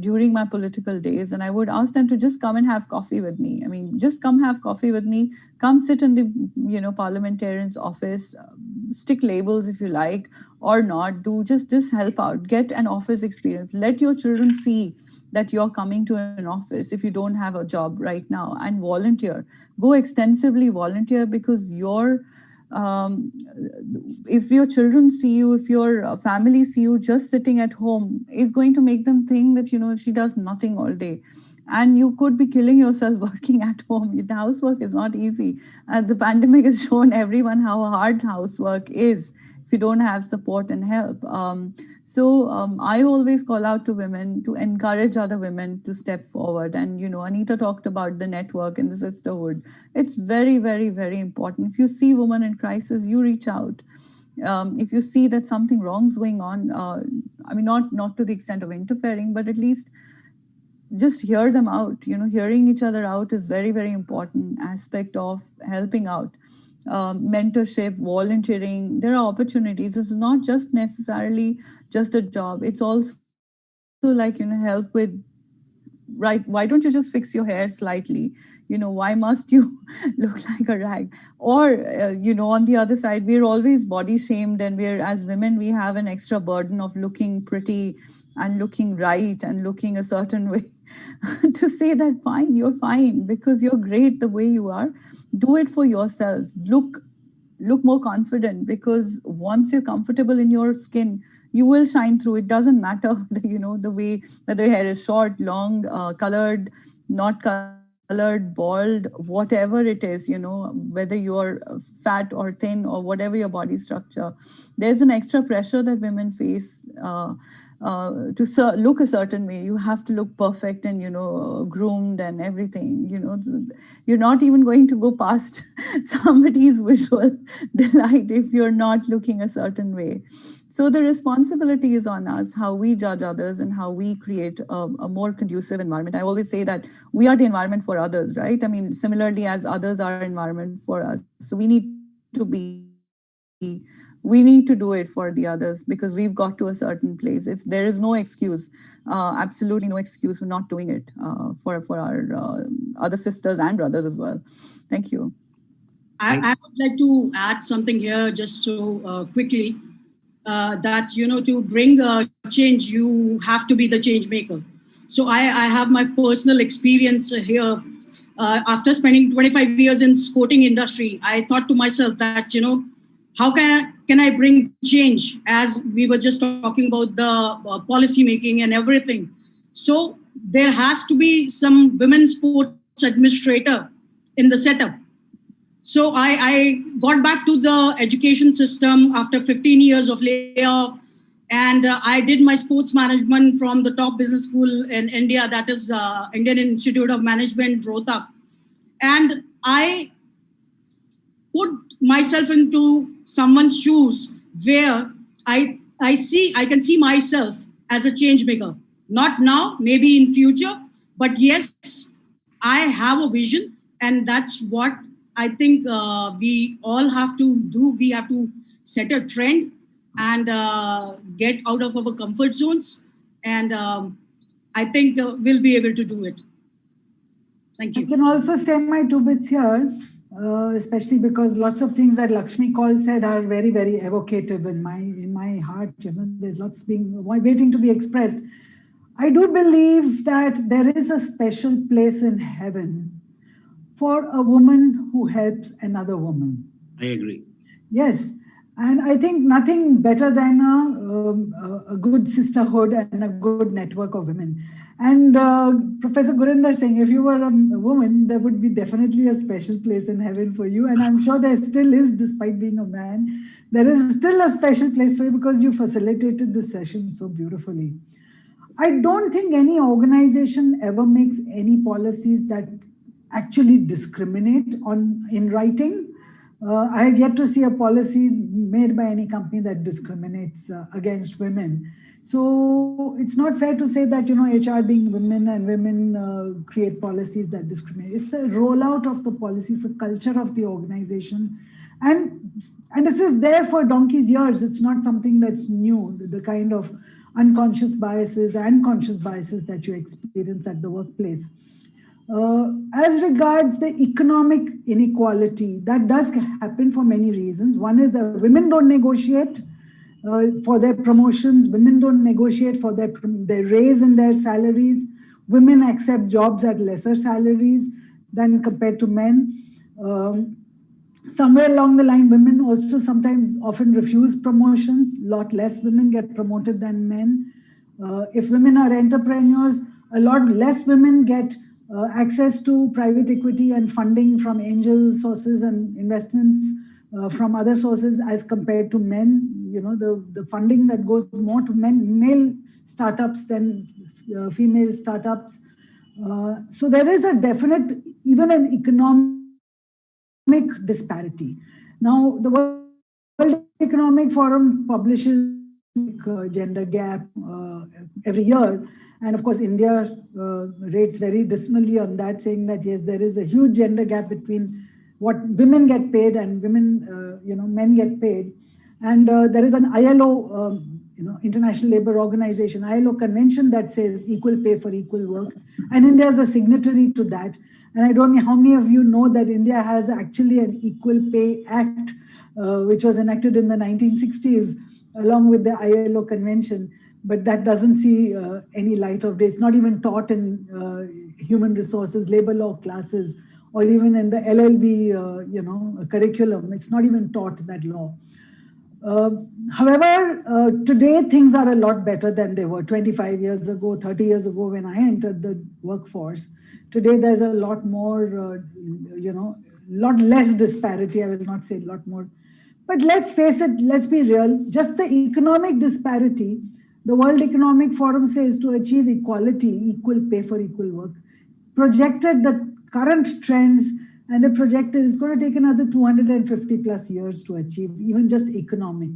during my political days, and I would ask them to just come and have coffee with me. I mean, just come have coffee with me. Come sit in the parliamentarian's office. Stick labels if you like or not. Do just help out. Get an office experience. Let your children see that you're coming to an office if you don't have a job right now, and volunteer. Go extensively volunteer, because if your children see you, if your family see you just sitting at home, is going to make them think that, she does nothing all day. And you could be killing yourself working at home. The housework is not easy. The pandemic has shown everyone how hard housework is if you don't have support and help. So I always call out to women to encourage other women to step forward. And, Anita talked about the network and the sisterhood. It's very, very, very important. If you see women in crisis, you reach out. If you see that something wrong is going on, not to the extent of interfering, but at least just hear them out. Hearing each other out is very, very important aspect of helping out. Mentorship, volunteering, there are opportunities. It's not just necessarily just a job. It's also like, help with, right, why don't you just fix your hair slightly? Why must you look like a rag? Or, on the other side, we're always body shamed, and as women, we have an extra burden of looking pretty and looking right and looking a certain way. To say that, fine, you're fine because you're great the way you are. Do it for yourself. Look more confident, because once you're comfortable in your skin, you will shine through. It doesn't matter the way whether your hair is short, long, colored, not colored. colored, bald, whatever it is, whether you're fat or thin or whatever your body structure, there's an extra pressure that women face to look a certain way. You have to look perfect and, groomed and everything, You're not even going to go past somebody's visual delight if you're not looking a certain way. So the responsibility is on us, how we judge others and how we create a more conducive environment. I always say that we are the environment for others, right? I mean, similarly as others are environment for us. So we need to do it for the others because we've got to a certain place. There is no excuse, absolutely no excuse for not doing it for our other sisters and brothers as well. Thank you. I would like to add something here just so quickly. That, to bring change, you have to be the change maker. So I have my personal experience here. After spending 25 years in sporting industry, I thought to myself that, how can I bring change, as we were just talking about the policy making and everything. So there has to be some women sports administrator in the setup. So I got back to the education system after 15 years of layoff, and I did my sports management from the top business school in India, that is Indian Institute of Management, Rohtak. And I put myself into someone's shoes where I can see myself as a change maker. Not now, maybe in future, but yes, I have a vision, and that's what I think we all have to do. We have to set a trend and get out of our comfort zones. And I think we'll be able to do it. Thank you. I can also say my 2 bits here, especially because lots of things that Lakshmi Kaul said are very, very evocative in my heart. There's lots waiting to be expressed. I do believe that there is a special place in heaven for a woman who helps another woman. I agree. Yes. And I think nothing better than a good sisterhood and a good network of women. And Professor Gurinder saying, if you were a woman, there would be definitely a special place in heaven for you. And I'm sure there still is, despite being a man. There is still a special place for you because you facilitated this session so beautifully. I don't think any organization ever makes any policies that actually discriminate in writing. I have yet to see a policy made by any company that discriminates against women. So it's not fair to say that, HR being women and women create policies that discriminate. It's a rollout of the policy, it's a culture of the organization. And this is there for donkey's years. It's not something that's new, the kind of unconscious biases and conscious biases that you experience at the workplace. As regards the economic inequality, that does happen for many reasons. One is that women don't negotiate for their promotions. Women don't negotiate for their raise in their salaries. Women accept jobs at lesser salaries than compared to men. Somewhere along the line, women also sometimes often refuse promotions. A lot less women get promoted than men. If women are entrepreneurs, a lot less women get access to private equity and funding from angel sources and investments from other sources as compared to men. The funding that goes more to male startups than female startups. So there is a definite, even an economic disparity. Now, the World Economic Forum publishes gender gap every year. And of course, India rates very dismally on that, saying that, yes, there is a huge gender gap between what women get paid and men get paid. And there is an ILO, International Labour Organization, ILO convention that says equal pay for equal work. And India is a signatory to that. And I don't know how many of you know that India has actually an Equal Pay Act, which was enacted in the 1960s, along with the ILO convention. But that doesn't see any light of day. It's not even taught in human resources, labor law classes, or even in the LLB, curriculum. It's not even taught, that law. However, today things are a lot better than they were 25 years ago, 30 years ago when I entered the workforce. Today, there's a lot more, lot less disparity. I will not say a lot more. But let's face it, let's be real. Just the economic disparity, the World Economic Forum says to achieve equality, equal pay for equal work, projected the current trends, and they projected it's going to take another 250 plus years to achieve even just economic,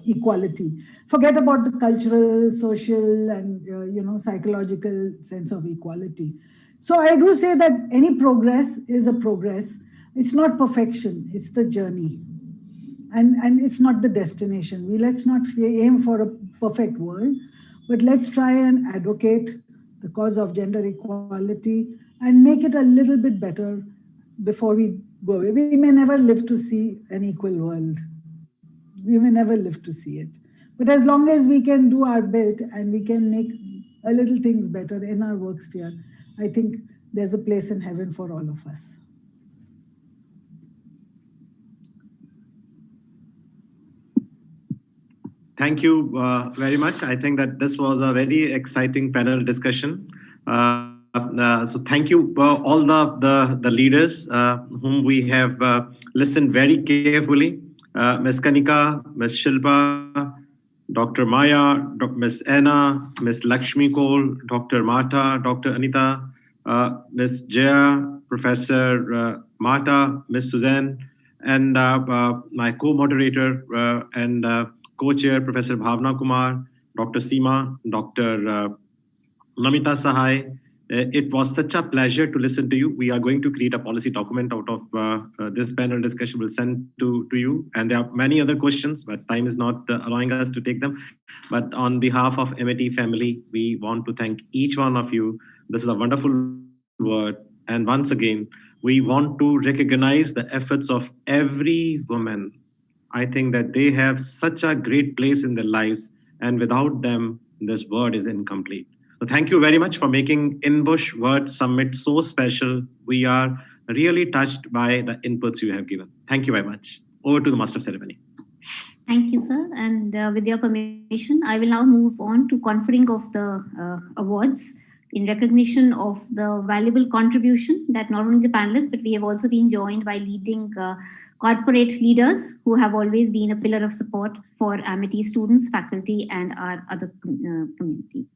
equality. Forget about the cultural, social, and psychological sense of equality. So I do say that any progress is a progress. It's not perfection, it's the journey. And it's not the destination. Let's not aim for a perfect world, but let's try and advocate the cause of gender equality and make it a little bit better before we go away. We may never live to see an equal world. We may never live to see it. But as long as we can do our bit and we can make a little things better in our work sphere, I think there's a place in heaven for all of us. Thank you very much. I think that this was a very exciting panel discussion. So thank you all the leaders whom we have listened very carefully. Ms. Kanika, Ms. Shilpa, Dr. Maya, Ms. Anna, Ms. Lakshmi Kaul, Dr. Mata, Dr. Anita, Ms. Jaya, Professor Mata, Ms. Suzanne, and my co-moderator and co-chair, Professor Bhavna Kumar, Dr. Seema, Dr. Namita Sahai. It was such a pleasure to listen to you. We are going to create a policy document out of this panel discussion. We'll send to you. And there are many other questions, but time is not allowing us to take them. But on behalf of Amity family, we want to thank each one of you. This is a wonderful word. And once again, we want to recognize the efforts of every woman. I think that they have such a great place in their lives. And without them, this word is incomplete. So thank you very much for making INBUSH Word Summit so special. We are really touched by the inputs you have given. Thank you very much. Over to the Master of Ceremony. Thank you, sir. And with your permission, I will now move on to conferring of the awards in recognition of the valuable contribution that not only the panelists, but we have also been joined by leading corporate leaders who have always been a pillar of support for Amity students, faculty, and our other community.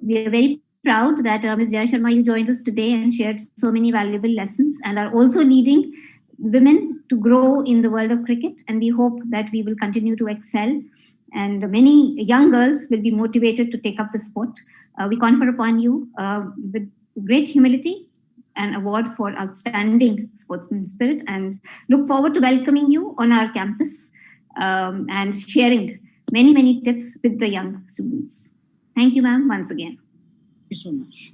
We are very proud that Ms. Jaya Sharma, you joined us today and shared so many valuable lessons and are also leading women to grow in the world of cricket. And we hope that we will continue to excel and many young girls will be motivated to take up the sport. We confer upon you with great humility an award for outstanding sportsman spirit and look forward to welcoming you on our campus and sharing many, many tips with the young students. Thank you, ma'am, once again. Thank you so much.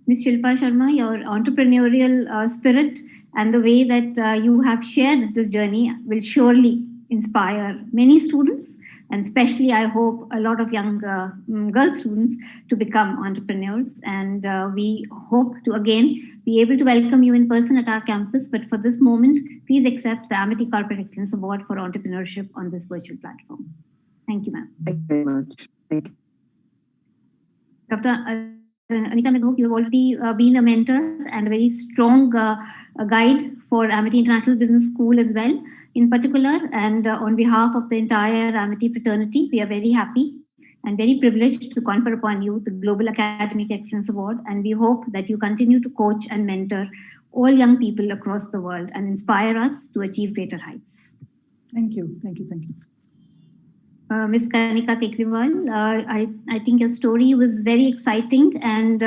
Ms. Shilpa Sharma, your entrepreneurial spirit and the way that you have shared this journey will surely inspire many students, and especially, I hope, a lot of young girl students to become entrepreneurs. And we hope to again be able to welcome you in person at our campus. But for this moment, please accept the Amity Corporate Excellence Award for Entrepreneurship on this virtual platform. Thank you, ma'am. Thank you very much. Thank you. Dr. Anita Madhok, you have already been a mentor and a very strong guide for Amity International Business School as well, in particular. And on behalf of the entire Amity fraternity, we are very happy and very privileged to confer upon you the Global Academic Excellence Award. And we hope that you continue to coach and mentor all young people across the world and inspire us to achieve greater heights. Thank you. Thank you. Thank you. Ms. Kanika Tekriwal, I think your story was very exciting, and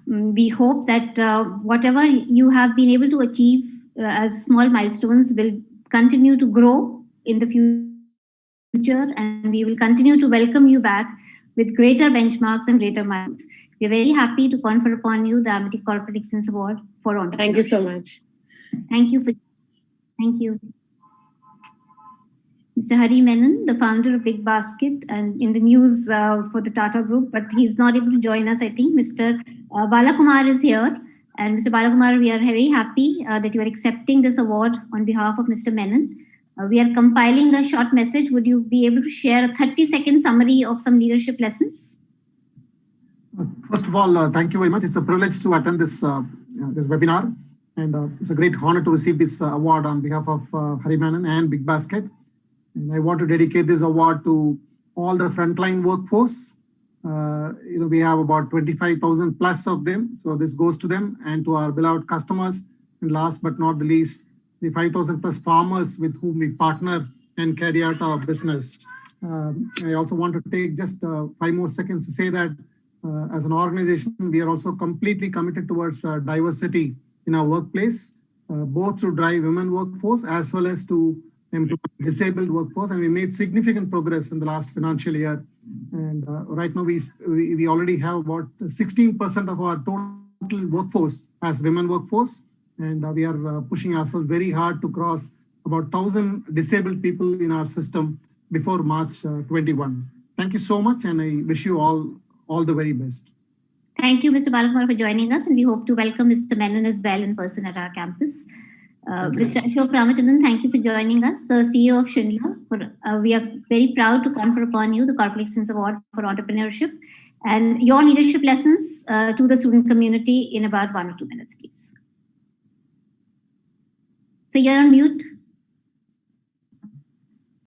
we hope that whatever you have been able to achieve as small milestones will continue to grow in the future, and we will continue to welcome you back with greater benchmarks and greater miles. We are very happy to confer upon you the Amity Corporate Excellence Award for Entrepreneurship. Thank you so much. Thank you. Thank you. Mr. Hari Menon, the founder of Big Basket and in the news for the Tata Group, but he's not able to join us, I think. Mr. Balakumar is here. And Mr. Balakumar, we are very happy that you are accepting this award on behalf of Mr. Menon. We are compiling a short message. Would you be able to share a 30-second summary of some leadership lessons? First of all, thank you very much. It's a privilege to attend this webinar, and it's a great honor to receive this award on behalf of Harimanan and Big Basket. And I want to dedicate this award to all the frontline workforce. We have about 25,000 plus of them, so this goes to them and to our beloved customers. And last but not the least, the 5,000 plus farmers with whom we partner and carry out our business. I also want to take just 5 more seconds to say that as an organization, we are also completely committed towards diversity in our workplace, both to drive women workforce as well as to employ disabled workforce. And we made significant progress in the last financial year. And right now, we already have about 16% of our total workforce as women workforce. And we are pushing ourselves very hard to cross about 1,000 disabled people in our system before March 21. Thank you so much, and I wish you all the very best. Thank you, Mr. Balakumar, for joining us, and we hope to welcome Mr. Menon as well in person at our campus. Mr. Ashok Ramachandran, thank you for joining us, the CEO of Schindler. We are very proud to confer upon you the Corporate Excellence Award for Entrepreneurship and your leadership lessons to the student community in about 1 or 2 minutes, please. So you're on mute.